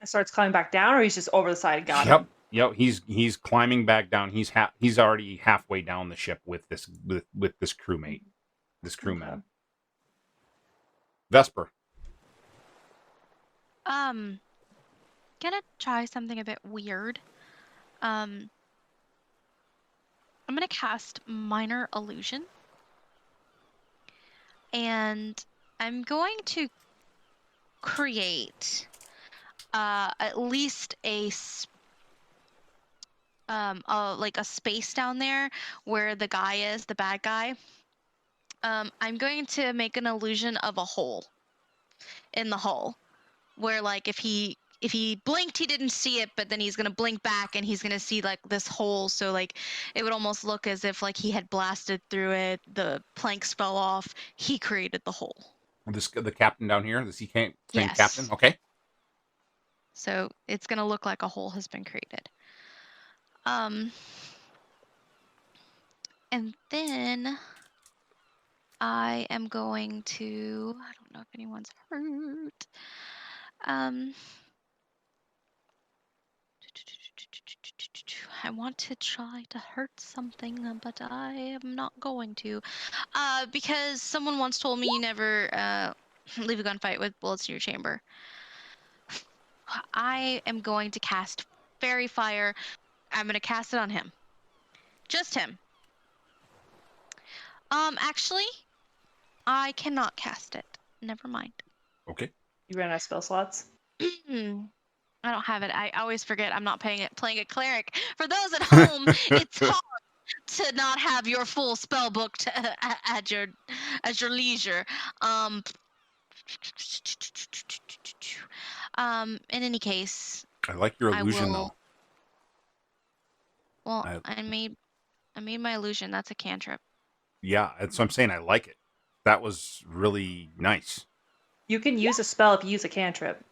It starts climbing back down, or he's just over the side and got him. Yep. He's climbing back down. He's already halfway down the ship with this crewmate, this crewman. Okay. Vesper. Gonna try something a bit weird. I'm gonna cast Minor Illusion. And I'm going to create at least like a space down there where the guy is, the bad guy. I'm going to make an illusion of a hole in the hull, where like if he blinked, he didn't see it, but then he's gonna blink back and he's gonna see like this hole. So like it would almost look as if like he had blasted through it, the planks fell off, he created the hole. The captain down here, the sea Yes. captain. Okay. So it's gonna look like a hole has been created. And then I am going to, I don't know if anyone's hurt. I want to try to hurt something, but I am not going to. Because someone once told me you never leave a gunfight with bullets in your chamber. I am going to cast Fairy Fire. I'm going to cast it on him. Just him. Actually, I cannot cast it. Never mind. Okay. You ran out of spell slots? I don't have it. I always forget I'm not playing a cleric. For those at home, it's hard to not have your full spell book at your leisure. In any case, I like your I illusion will- though. well, I made my illusion. That's a cantrip. Yeah, that's what I'm saying. I like it. That was really nice. You can use a spell if you use a cantrip.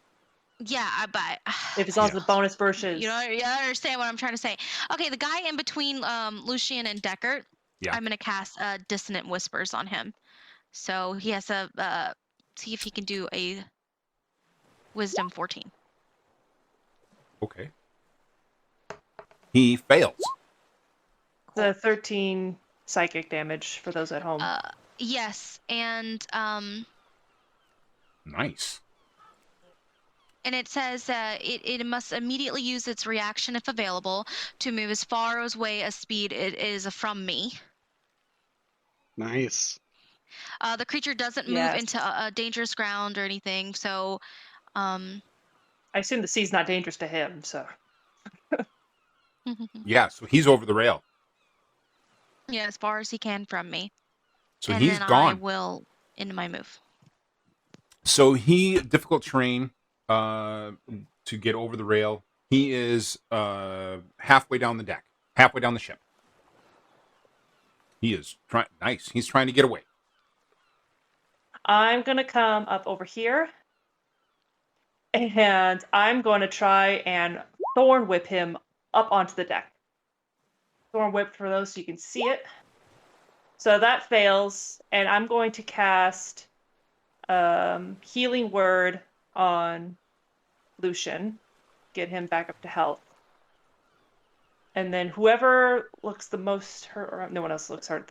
Yeah, but If it's also the bonus versus. you understand what I'm trying to say. Okay, the guy in between Lucian and Deckard. Yeah. I'm gonna cast Dissonant Whispers on him. So he has to see if he can do a Wisdom 14. Okay. He fails. The 13 psychic damage for those at home. Yes, and Nice. and it says it must immediately use its reaction if available to move as far away as speed it is from me. Nice. The creature doesn't move Yes. into a dangerous ground or anything, so I assume the sea's not dangerous to him, so. Yeah, so he's over the rail. yeah, as far as he can from me. So and he's then gone. I will into my move. So he difficult terrain to get over the rail. He is halfway down the deck, halfway down the ship. He is trying. Nice. He's trying to get away. I'm going to come up over here. And I'm going to try and Thorn Whip him up onto the deck. Thorn Whip for those so you can see it. So that fails. And I'm going to cast Healing Word on Lucian. Get him back up to health. And then whoever looks the most hurt, or no one else looks hurt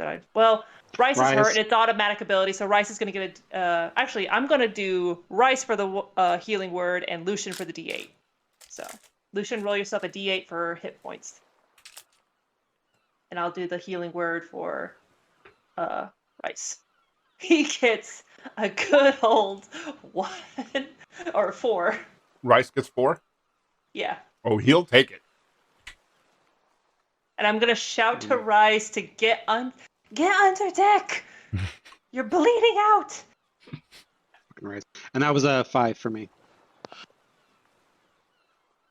Rice is hurt, and it's automatic ability, so Rice is going to get actually, I'm going to do Rice for the Healing Word and Lucian for the D8. So, Lucian, roll yourself a D8 for hit points. And I'll do the Healing Word for Rice. he gets a good old 1 or 4. Rice gets 4. Yeah. Oh, he'll take it. And I'm gonna shout to Rise to get under deck. You're bleeding out. Fucking Rice. And that was a 5 for me.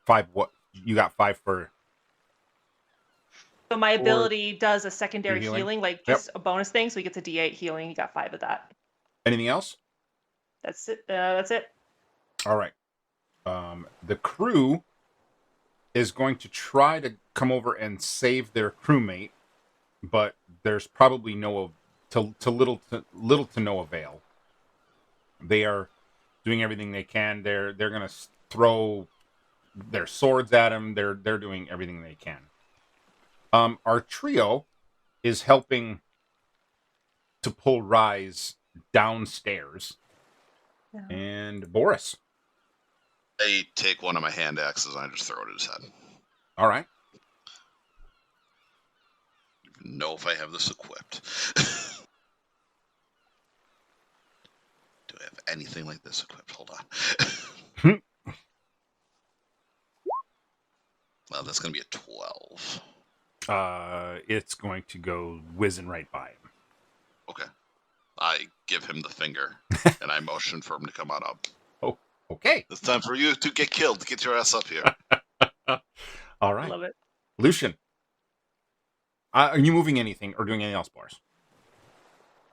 5 what? You got 5 for... So my Or- ability does a secondary healing? healing, like just a bonus thing. So he gets a D8 healing. You got 5 of that. Anything else? That's it. That's it. All right. The crew is going to try to come over and save their crewmate, but there's probably little to no avail. They are doing everything they can. They're going to throw their swords at him. They're doing everything they can. Our trio is helping to pull Rise downstairs. Yeah. And Boris. I take one of my hand axes and I just throw it at his head. All right. I don't know if I have this equipped. Do I have anything like this equipped? Hold on. Well, that's going to be a 12. It's going to go whizzing right by him. Okay. I give him the finger, and I motion for him to come on up. Oh, okay. It's time for you to get killed. Get your ass up here. All right. Love it. Lucian. Are you moving anything or doing anything else, Boris?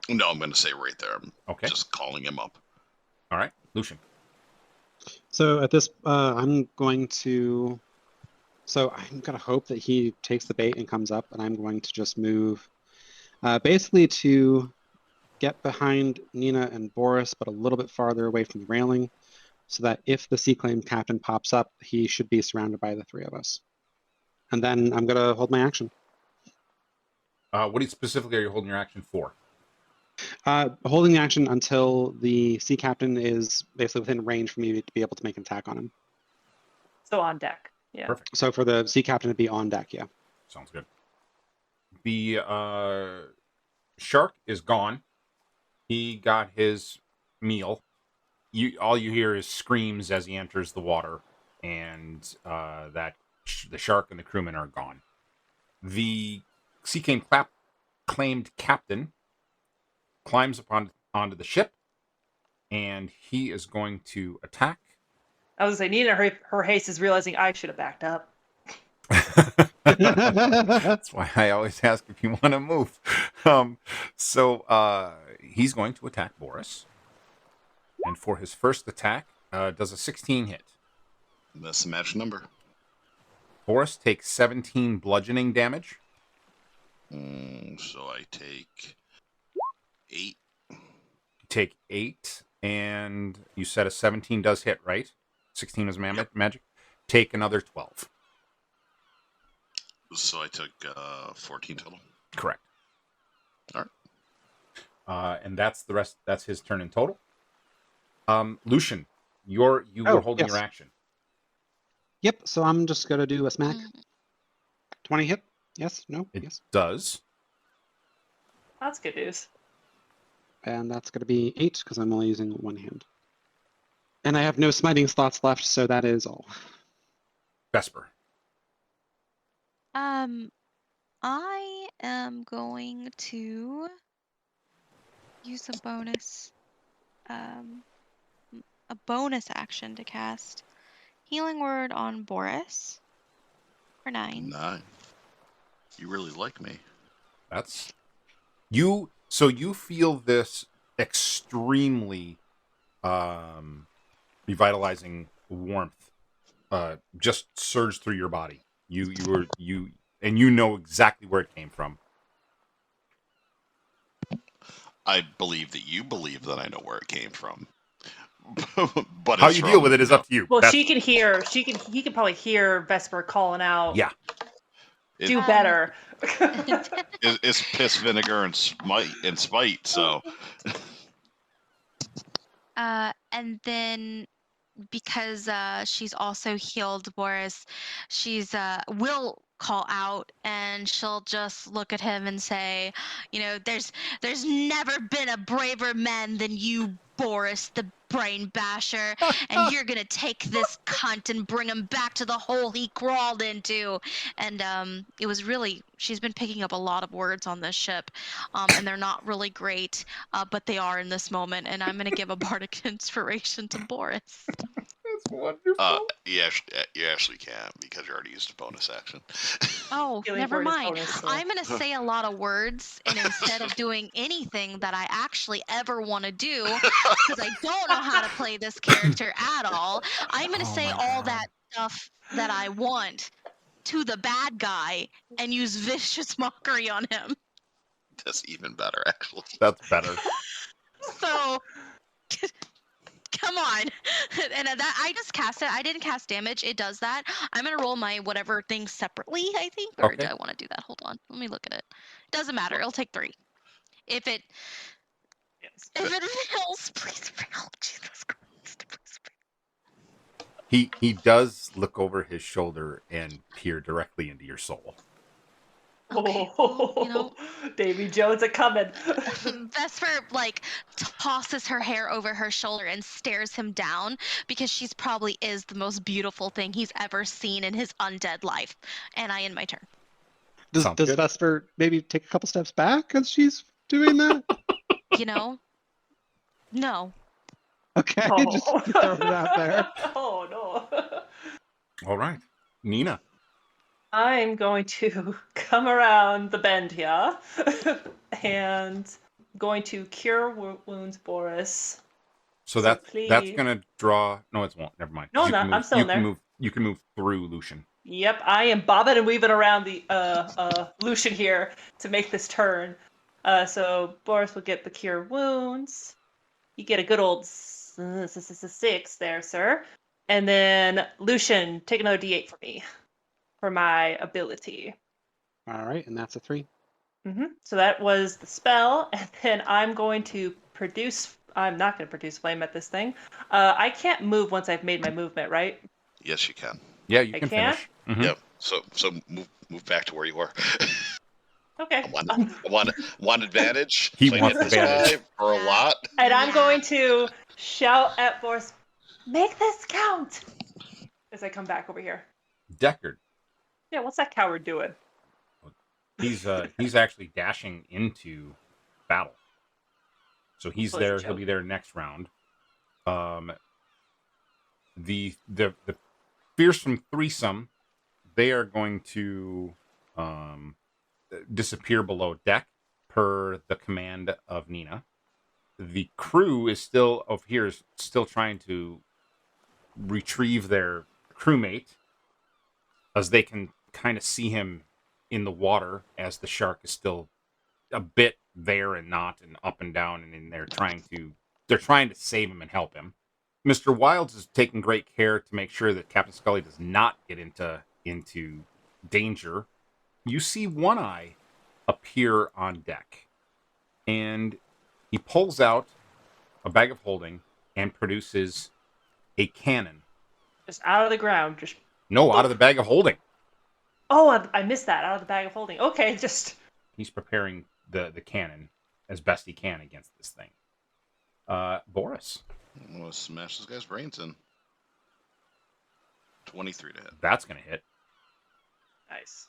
No, I'm going to say right there. I'm Okay. just calling him up. All right. Lucian. So at this, I'm going to hope that he takes the bait and comes up, and I'm going to just move basically to get behind Nina and Boris, but a little bit farther away from the railing, so that if the Sea Claim captain pops up, he should be surrounded by the 3 of us. And then I'm going to hold my action. What specifically are you holding your action for? Holding the action until the sea captain is basically within range for me to be able to make an attack on him. So on deck. Yeah. Perfect. So for the sea captain to be on deck, yeah. Sounds good. The shark is gone. He got his meal. All you hear is screams as he enters the water, and the shark and the crewmen are gone. The Sea claimed captain climbs onto the ship, and he is going to attack. I was gonna say, Nina, her haste is realizing I should have backed up. That's why I always ask if you want to move. So he's going to attack Boris. And for his first attack, does a 16 hit. That's the match number. Boris takes 17 bludgeoning damage. So I take 8. You take 8, and you said a 17 does hit, right? 16 is magic. Take another 12. So I took 14 total. Correct. All right. And that's the rest. That's his turn in total. Lucian, you were holding your action. Yep, so I'm just going to do a smack. 20 hit? Yes? No? It yes? does. That's good news. And that's going to be 8 because I'm only using one hand. And I have no smiting slots left, so that is all. Vesper. I am going to use a bonus action to cast Healing Word on Boris for 9. 9. You really like me. That's you. So you feel this extremely revitalizing warmth just surge through your body. You know exactly where it came from. I believe that you believe that I know where it came from. But how you deal with it is up to you. Well, he can probably hear Vesper calling out. Yeah. Do better. It's piss, vinegar, and spite. So. And then because she's also healed Boris, she's will call out, and she'll just look at him and say, there's never been a braver man than you, Boris the Brain Basher, and you're gonna take this cunt and bring him back to the hole he crawled into. And it was really, she's been picking up a lot of words on this ship, and they're not really great, but they are in this moment, and I'm gonna give a bardic inspiration to Boris. That's wonderful. You actually can't because you already used a bonus action. Oh, Healing never word is mind. bonus, so- I'm going to say a lot of words, and instead of doing anything that I actually ever want to do, because I don't know how to play this character at all, I'm going to Oh say my all God. that stuff that I want to the bad guy and use vicious mockery on him. That's even better, actually. That's better. So, come on. And that I just cast it. I didn't cast damage. It does that. I'm going to roll my whatever thing separately, I think. Or Okay. do I want to do that? Hold on. Let me look at it. Doesn't matter. It'll take 3. If it Yes. fails, please fail. Jesus Christ. Please fail. He does look over his shoulder and peer directly into your soul. Okay, well, Davy Jones a coming. Vesper tosses her hair over her shoulder and stares him down because she's probably is the most beautiful thing he's ever seen in his undead life. And I end my turn. Does Sounds good. Vesper maybe take a couple steps back as she's doing that? No. Okay, just throwing it out there. Oh no. All right. Nina. I'm going to come around the bend here and going to cure wounds Boris. So So that's please- gonna draw. No, it won't. Never mind. No, You not. can I'm move- still you in can there. move. You can move through Lucian. Yep, I am bobbing and weaving around the Lucian here to make this turn. So Boris will get the cure wounds. You get a good old 6 there, sir. And then Lucian, take another D8 for me for my ability. All right, and that's a 3. So that was the spell, and then I'm going to produce. I'm not going to produce flame at this thing. I can't move once I've made my movement, right? Yes, you can. Yeah, you I can can? finish. Mhm. Yep. So move back to where you were. Okay. I want advantage. He so I wants hit this advantage. guy for a lot. And I'm Yeah. going to shout at Boris, "Make this count!" as I come back over here. Deckard. Yeah, what's that coward doing? He's actually dashing into battle. So he's Well, he's a there. He'll joke. be there next round. The fearsome threesome, they are going to disappear below deck per the command of Nina. The crew is still over here, is still trying to retrieve their crewmate, as they can kind of see him in the water as the shark is still a bit there and not, and up and down, and in there trying to save him and help him. Mr. Wilds is taking great care to make sure that Captain Scully does not get into danger. You see One Eye appear on deck, and he pulls out a bag of holding and produces a cannon. Just out of the ground. Just No, out of the bag of holding. oh, I missed that. Out of the bag of holding. Okay, just He's preparing the cannon as best he can against this thing. Boris. I'm gonna smash this guy's brains in. 23 to hit. That's going to hit. nice.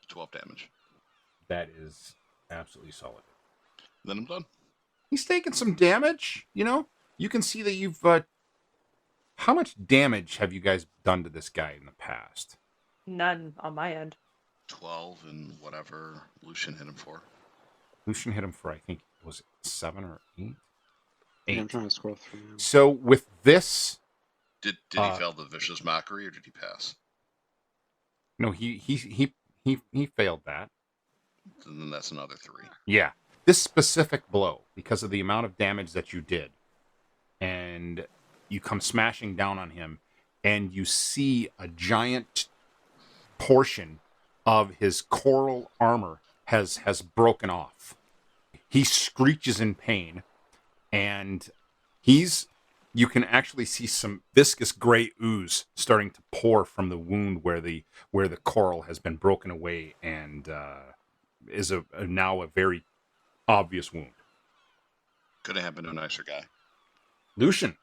12 damage. That is absolutely solid. Then I'm done. He's taking some damage, You can see that you've... how much damage have you guys done to this guy in the past? None on my end. 12 and whatever Lucian hit him for. Lucian hit him for, I think, was it 7 or 8? Yeah, 8. I'm trying to scroll through. So with this... Did he fail the vicious mockery or did he pass? No, he failed that. And then that's another 3. Yeah. This specific blow, because of the amount of damage that you did, and you come smashing down on him, and you see a giant portion of his coral armor has broken off. He screeches in pain, and he's you can actually see some viscous gray ooze starting to pour from the wound where the coral has been broken away and is now a very obvious wound. Could have happened to a nicer guy. Lucian.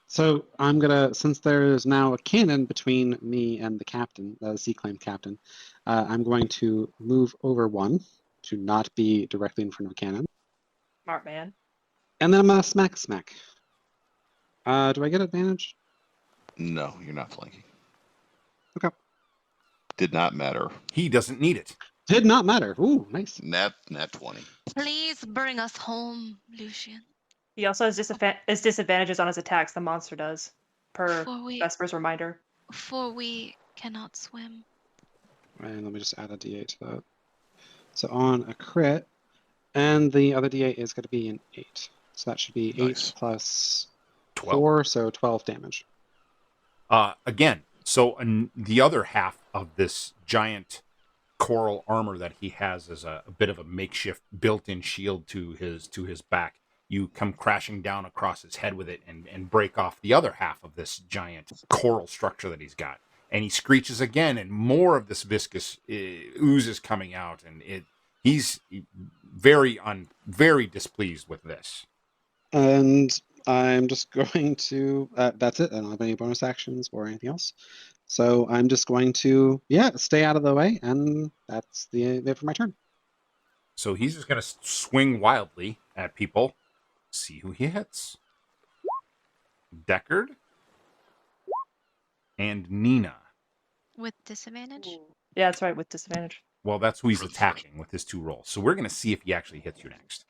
So I'm gonna, since there is now a cannon between me and the captain, the sea-claimed captain, I'm going to move over one to not be directly in front of a cannon, Smart man. and then I'm gonna smack. Do I get advantage? No, you're not flanking. Okay. Did not matter. He doesn't need it. Did not matter. Ooh, nice. Nat 20. Please bring us home, Lucian. He also has disadvantages on his attacks. The monster does, per Vesper's reminder. For we cannot swim. And let me just add a d8 to that. So on a crit, and the other d8 is going to be an 8. So that should be Nice. 8 plus 12. 4, so 12 damage. Again, so the other half of this giant coral armor that he has is a bit of a makeshift built-in shield to his back. You come crashing down across his head with it and break off the other half of this giant coral structure that he's got. And he screeches again, and more of this viscous ooze is coming out, and he's very displeased with this. And I'm just going to, that's it. I don't have any bonus actions or anything else. So I'm just going to, stay out of the way, and that's it for my turn. So he's just going to swing wildly at people. See who he hits. Deckard and Nina. With disadvantage? Yeah, that's right, with disadvantage. Well, that's who he's attacking with his 2 rolls. So we're going to see if he actually hits you next.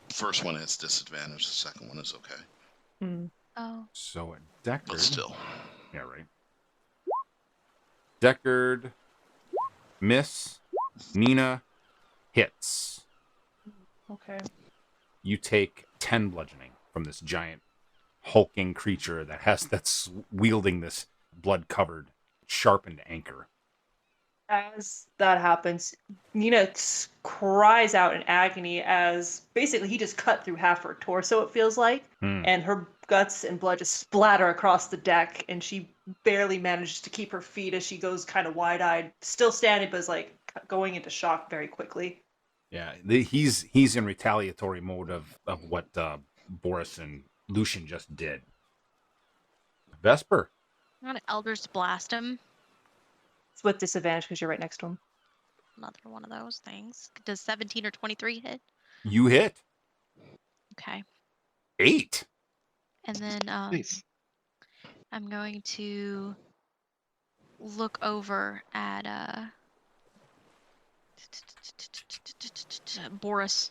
First one has disadvantage. The second one is okay. Hmm. Oh. So Deckard. But still. Yeah, right. Deckard, miss. Nina, hits. Okay. You take 10 bludgeoning from this giant hulking creature that's wielding this blood-covered, sharpened anchor. As that happens, Nina cries out in agony as basically he just cut through half her torso, it feels like, and her guts and blood just splatter across the deck, and she barely manages to keep her feet as she goes kind of wide-eyed, still standing, but is like going into shock very quickly. Yeah, he's in retaliatory mode of what Boris and Lucian just did. Vesper. I'm gonna Eldritch Blast him. It's with disadvantage because you're right next to him. Another one of those things. Does 17 or 23 hit? You hit. Okay. 8. And then Nice. I'm going to look over at Boris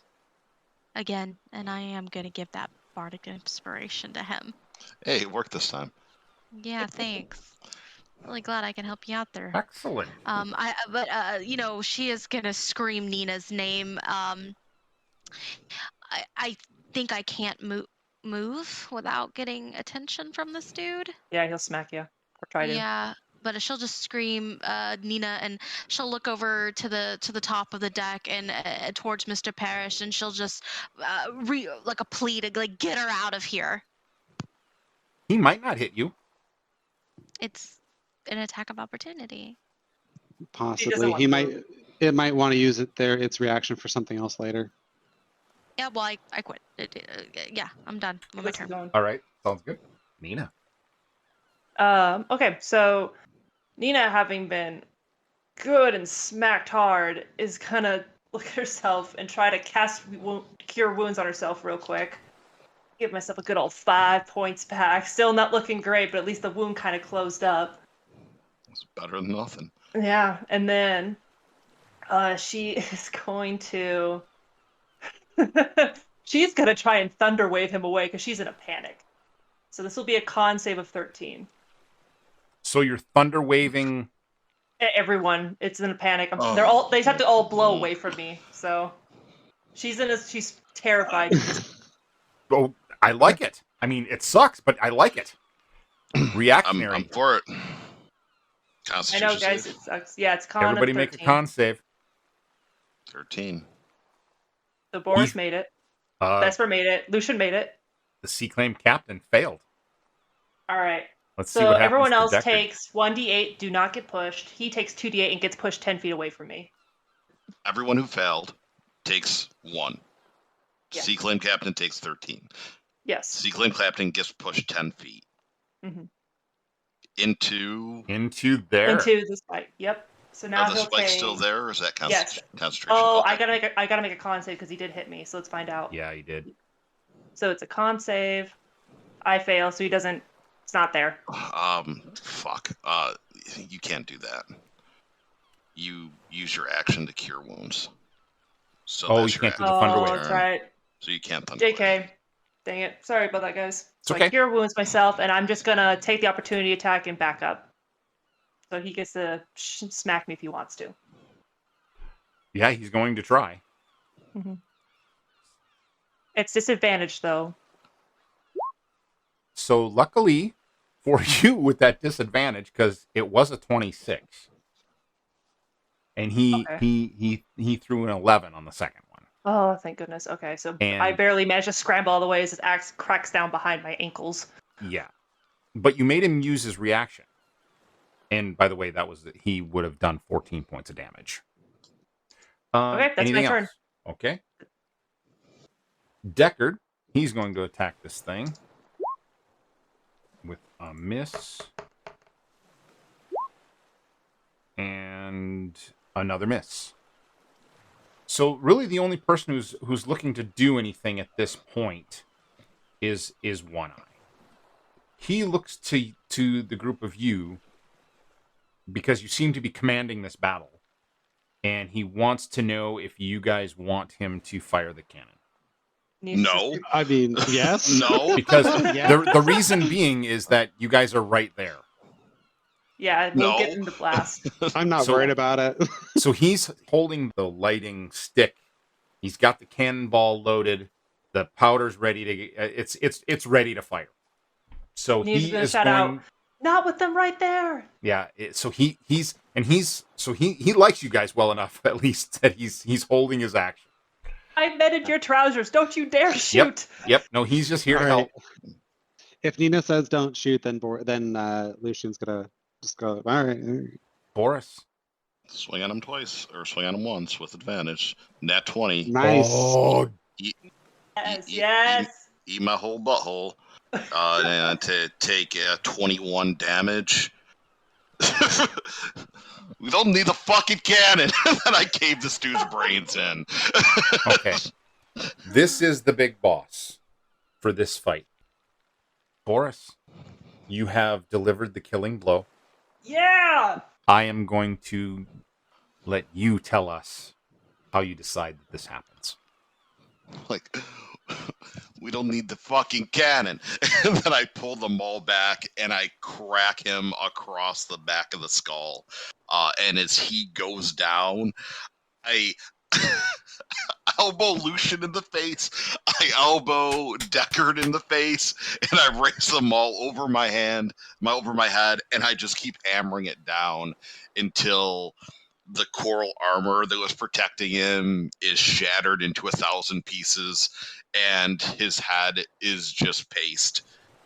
again, and I am going to give that bardic inspiration to him. Hey, it worked this time. Yeah, thanks. Really glad I can help you out there. Excellent. You know, she is gonna scream Nina's name. I think I can't move without getting attention from this dude. Yeah, he'll smack you or try to. Yeah, but she'll just scream Nina, and she'll look over to the top of the deck and towards Mr. Parrish, and she'll just like a plea to like get her out of here. He might not hit you. It's an attack of opportunity. Possibly. want It might want to use its reaction for something else later. Yeah, well, I quit. Yeah, I'm done. On my turn. All right, sounds good. Nina. Okay, so Nina, having been good and smacked hard, is gonna look at herself and try to cast Cure Wounds on herself real quick. Give myself a good old 5 points back. Still not looking great, but at least the wound kind of closed up. It's better than nothing. Yeah, and then she is going to... she's going to try and thunder wave him away because she's in a panic. So this will be a con save of 13. So you're thunder waving. Everyone, it's in a panic. Oh. They have to all blow away from me. So she's terrified. Oh, I like it. I mean, it sucks, but I like it. Reactionary. I'm for it. I Constitution know, guys. save. It sucks. Yeah, it's con Everybody of 13. make a con save. 13. So Boris made it. Vesper made it. Lucian made it. the C-claim captain failed. All right. Let's see So what happens everyone to else Deckard. takes 1d8, do not get pushed. He takes 2d8 and gets pushed 10 feet away from me. Everyone who failed takes 1. Yes. C-claim captain takes 13. Yes. C-claim captain gets pushed 10 feet. Mhm. Into... Into there. Into the spike. Yep. So now Are the he'll spikes take... still there, or is that Yes. concentration? Oh, Okay. I gotta make a con save because he did hit me. So let's find out. Yeah, he did. So it's a con save. I fail, so he doesn't. It's not there. Fuck. You can't do that. You use your action to cure wounds. So Oh, that's you your can't do action the Thunder Oh, Wave. that's right. So you can't thunder wave. JK. Dang it. Sorry about that, guys. So okay. I cure wounds myself, and I'm just gonna take the opportunity attack and back up. So he gets to smack me if he wants to. Yeah, he's going to try. It's disadvantaged though. So luckily for you with that disadvantage, because it was a 26. And he threw an 11 on the second one. Oh, thank goodness. Okay, so And- I barely managed to scramble all the way as his axe cracks down behind my ankles. Yeah. But you made him use his reaction. And by the way, he would have done 14 points of damage. Okay, that's my anything turn. else? Okay. Deckard, he's going to attack this thing with a miss and another miss. So really the only person who's looking to do anything at this point is One Eye. He looks to the group of you because you seem to be commanding this battle, and he wants to know if you guys want him to fire the cannon. No. I mean, yes. No. Because Yeah. the reason being is that you guys are right there. Yeah, we'll No. get into blast. I'm not So- worried about it. So he's holding the lighting stick. He's got the cannonball loaded. The powder's ready to. It's ready to fire. So He's he gonna is shout going. out, "Not with them right there!" Yeah. So he likes you guys well enough at least that he's holding his action. I mended your trousers. Don't you dare shoot! Yep. No, he's just here to All help. right. If Nina says don't shoot, then Lucian's gonna just go. All right. Boris. Swing on him twice, or swing on him once with advantage. Nat 20. Nice. Oh, Yes. Eat my whole butthole. And to take 21 damage. We don't need the fucking cannon. And I caved this dude's brains in. okay. This is the big boss for this fight. Boris, you have delivered the killing blow. Yeah. I am going to let you tell us how you decide that this happens. Like, we don't need the fucking cannon. And then I pull the maul back and I crack him across the back of the skull. And as he goes down, I elbow Lucian in the face. I elbow Deckard in the face, and I raise the maul over my head, and I just keep hammering it down until the coral armor that was protecting him is shattered into 1,000 pieces, and his head is just paste,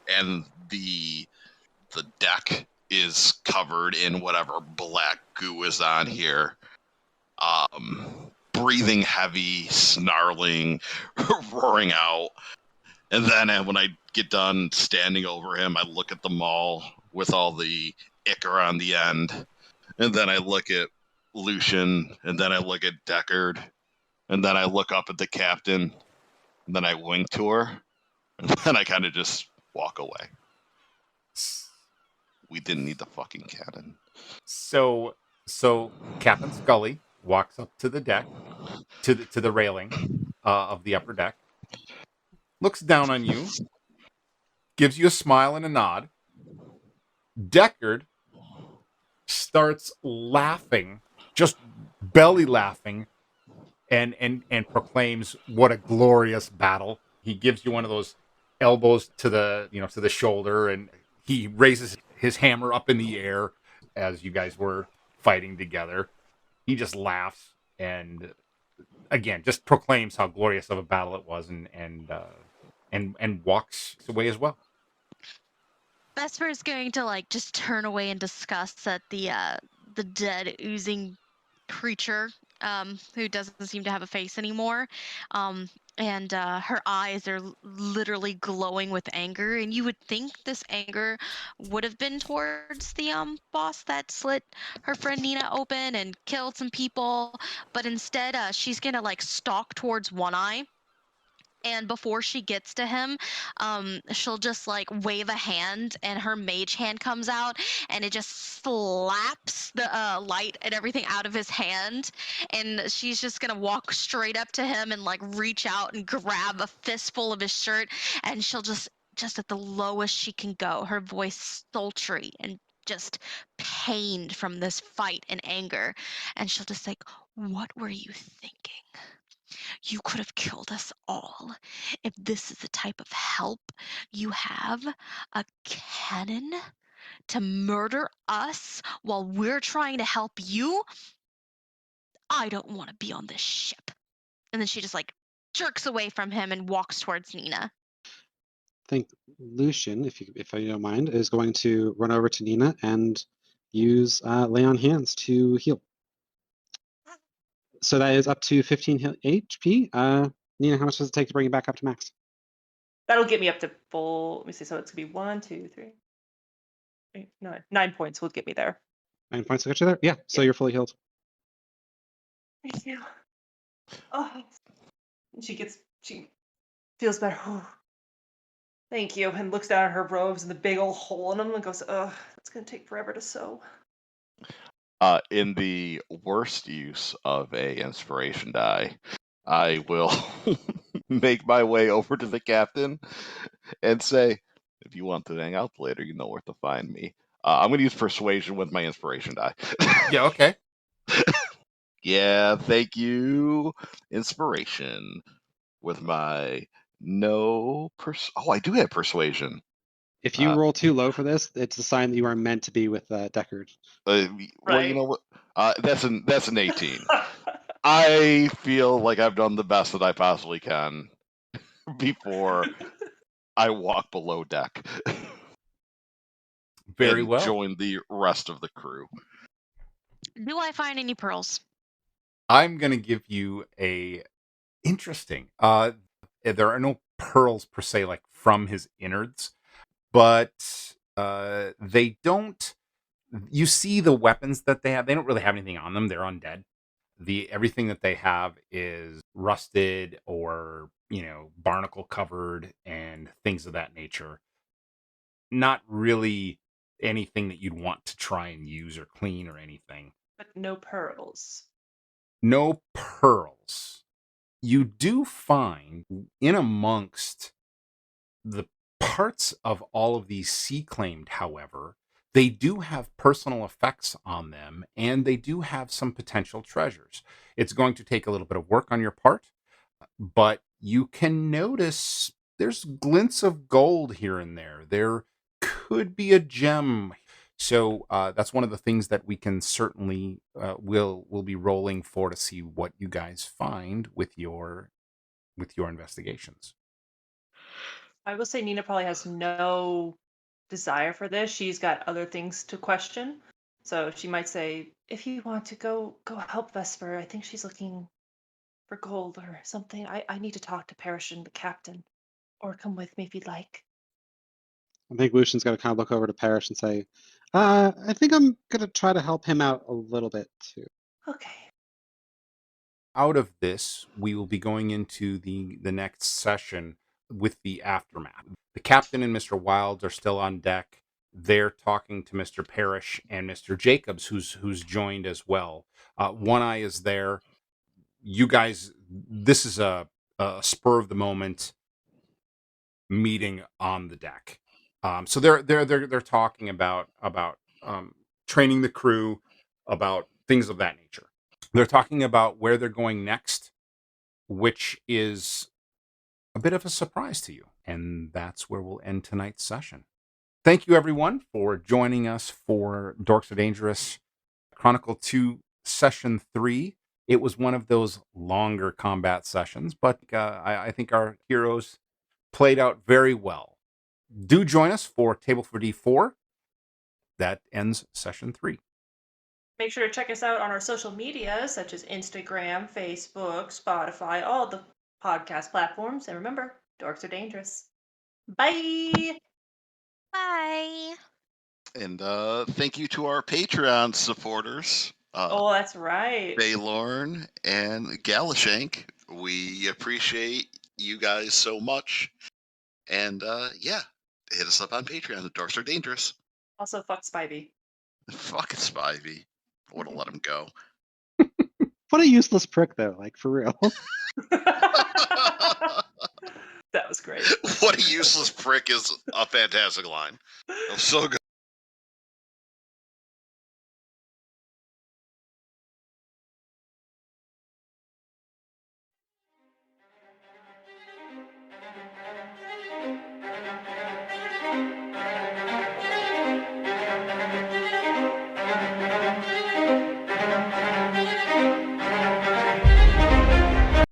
and the deck is covered in whatever black goo is on here. Breathing heavy, snarling, roaring out. And then when I get done standing over him, I look at the maul with all the ichor on the end. And then I look at Lucian, and then I look at Deckard, and then I look up at the captain, and then I wink to her, and then I kind of just walk away. We didn't need the fucking cannon. So Captain Scully walks up to the deck, to the railing of the upper deck, looks down on you, gives you a smile and a nod. Deckard starts laughing, just belly laughing, and proclaims, "What a glorious battle!" He gives you one of those elbows to the shoulder, and he raises his hammer up in the air as you guys were fighting together. He just laughs and again just proclaims how glorious of a battle it was, and and walks away as well. Vesper is going to like just turn away in disgust at the dead oozing creature who doesn't seem to have a face anymore. And her eyes are literally glowing with anger, and you would think this anger would have been towards the boss that slit her friend Nina open and killed some people, but instead she's gonna like stalk towards One Eye. And before she gets to him, she'll just like wave a hand, and her mage hand comes out, and it just slaps the light and everything out of his hand. And she's just gonna walk straight up to him and like reach out and grab a fistful of his shirt, and she'll just at the lowest she can go, her voice sultry and just pained from this fight and anger, and she'll just like, "What were you thinking? You could have killed us all. If this is the type of help you have, a cannon to murder us while we're trying to help you, I don't want to be on this ship." And then she just like jerks away from him and walks towards Nina. I think Lucian, if you don't mind, is going to run over to Nina and use Lay on Hands to heal. So that is up to 15 HP. Nina, how much does it take to bring you back up to max? That'll get me up to full. Let me see. So it's gonna be 1, 2, 3, 8, 9. 9 points will get me there. 9 points to get you there? Yeah, so you're fully healed. Thank you. Oh, she feels better. Thank you. And looks down at her robes and the big old hole in them and goes, "Ugh, that's gonna take forever to sew." In the worst use of a inspiration die, I will make my way over to the captain and say, "If you want to hang out later, you know where to find me." I'm going to use persuasion with my inspiration die. Yeah, okay. Yeah, thank you. Inspiration with my I do have persuasion. If you roll too low for this, it's a sign that you are meant to be with Deckard. Well, you Right. know what? That's an 18. I feel like I've done the best that I possibly can before I walk below deck Very and well. join the rest of the crew. Do I find any pearls? I'm going to give you a interesting. There are no pearls per se, like from his innards, but they don't. You see the weapons that they have. They don't really have anything on them. They're undead. Everything that they have is rusted or barnacle covered and things of that nature. Not really anything that you'd want to try and use or clean or anything. But no pearls. No pearls. You do find in amongst the parts of all of these sea claimed, however, they do have personal effects on them and they do have some potential treasures. It's going to take a little bit of work on your part, but you can notice there's glints of gold here and there. There could be a gem. So that's one of the things that we can certainly will be rolling for to see what you guys find with your investigations. I will say Nina probably has no desire for this. She's got other things to question. So she might say, "If you want to go help Vesper, I think she's looking for gold or something. I need to talk to Parrish and the captain. Or come with me if you'd like." I think Lucian's going to kind of look over to Parrish and say, I think I'm going to try to help him out a little bit too. Okay. Out of this, we will be going into the next session with the aftermath. The captain and Mr. Wilds are still on deck. They're talking to Mr. Parrish and Mr. Jacobs, who's joined as well. One Eye is there. You guys, this is a spur of the moment meeting on the deck. So they're talking about training the crew, about things of that nature. They're talking about where they're going next, which is a bit of a surprise to you. And that's where we'll end tonight's session. Thank you, everyone, for joining us for Dorks Are Dangerous Chronicle 2 Session 3. It was one of those longer combat sessions, but I think our heroes played out very well. Do join us for Table for D4. That ends session 3. Make sure to check us out on our social media, such as Instagram, Facebook, Spotify, all the podcast platforms. And remember, dorks are dangerous. Bye! Bye. And thank you to our Patreon supporters, Oh, that's right. Baylorn and Galashank. We appreciate you guys so much. And yeah, hit us up on Patreon. The Dorks are dangerous. Also, fuck Spivey. Fucking Spivey. I would have let him go. What a useless prick, though. Like, for real. That was great. What a useless prick is a fantastic line. That was so good.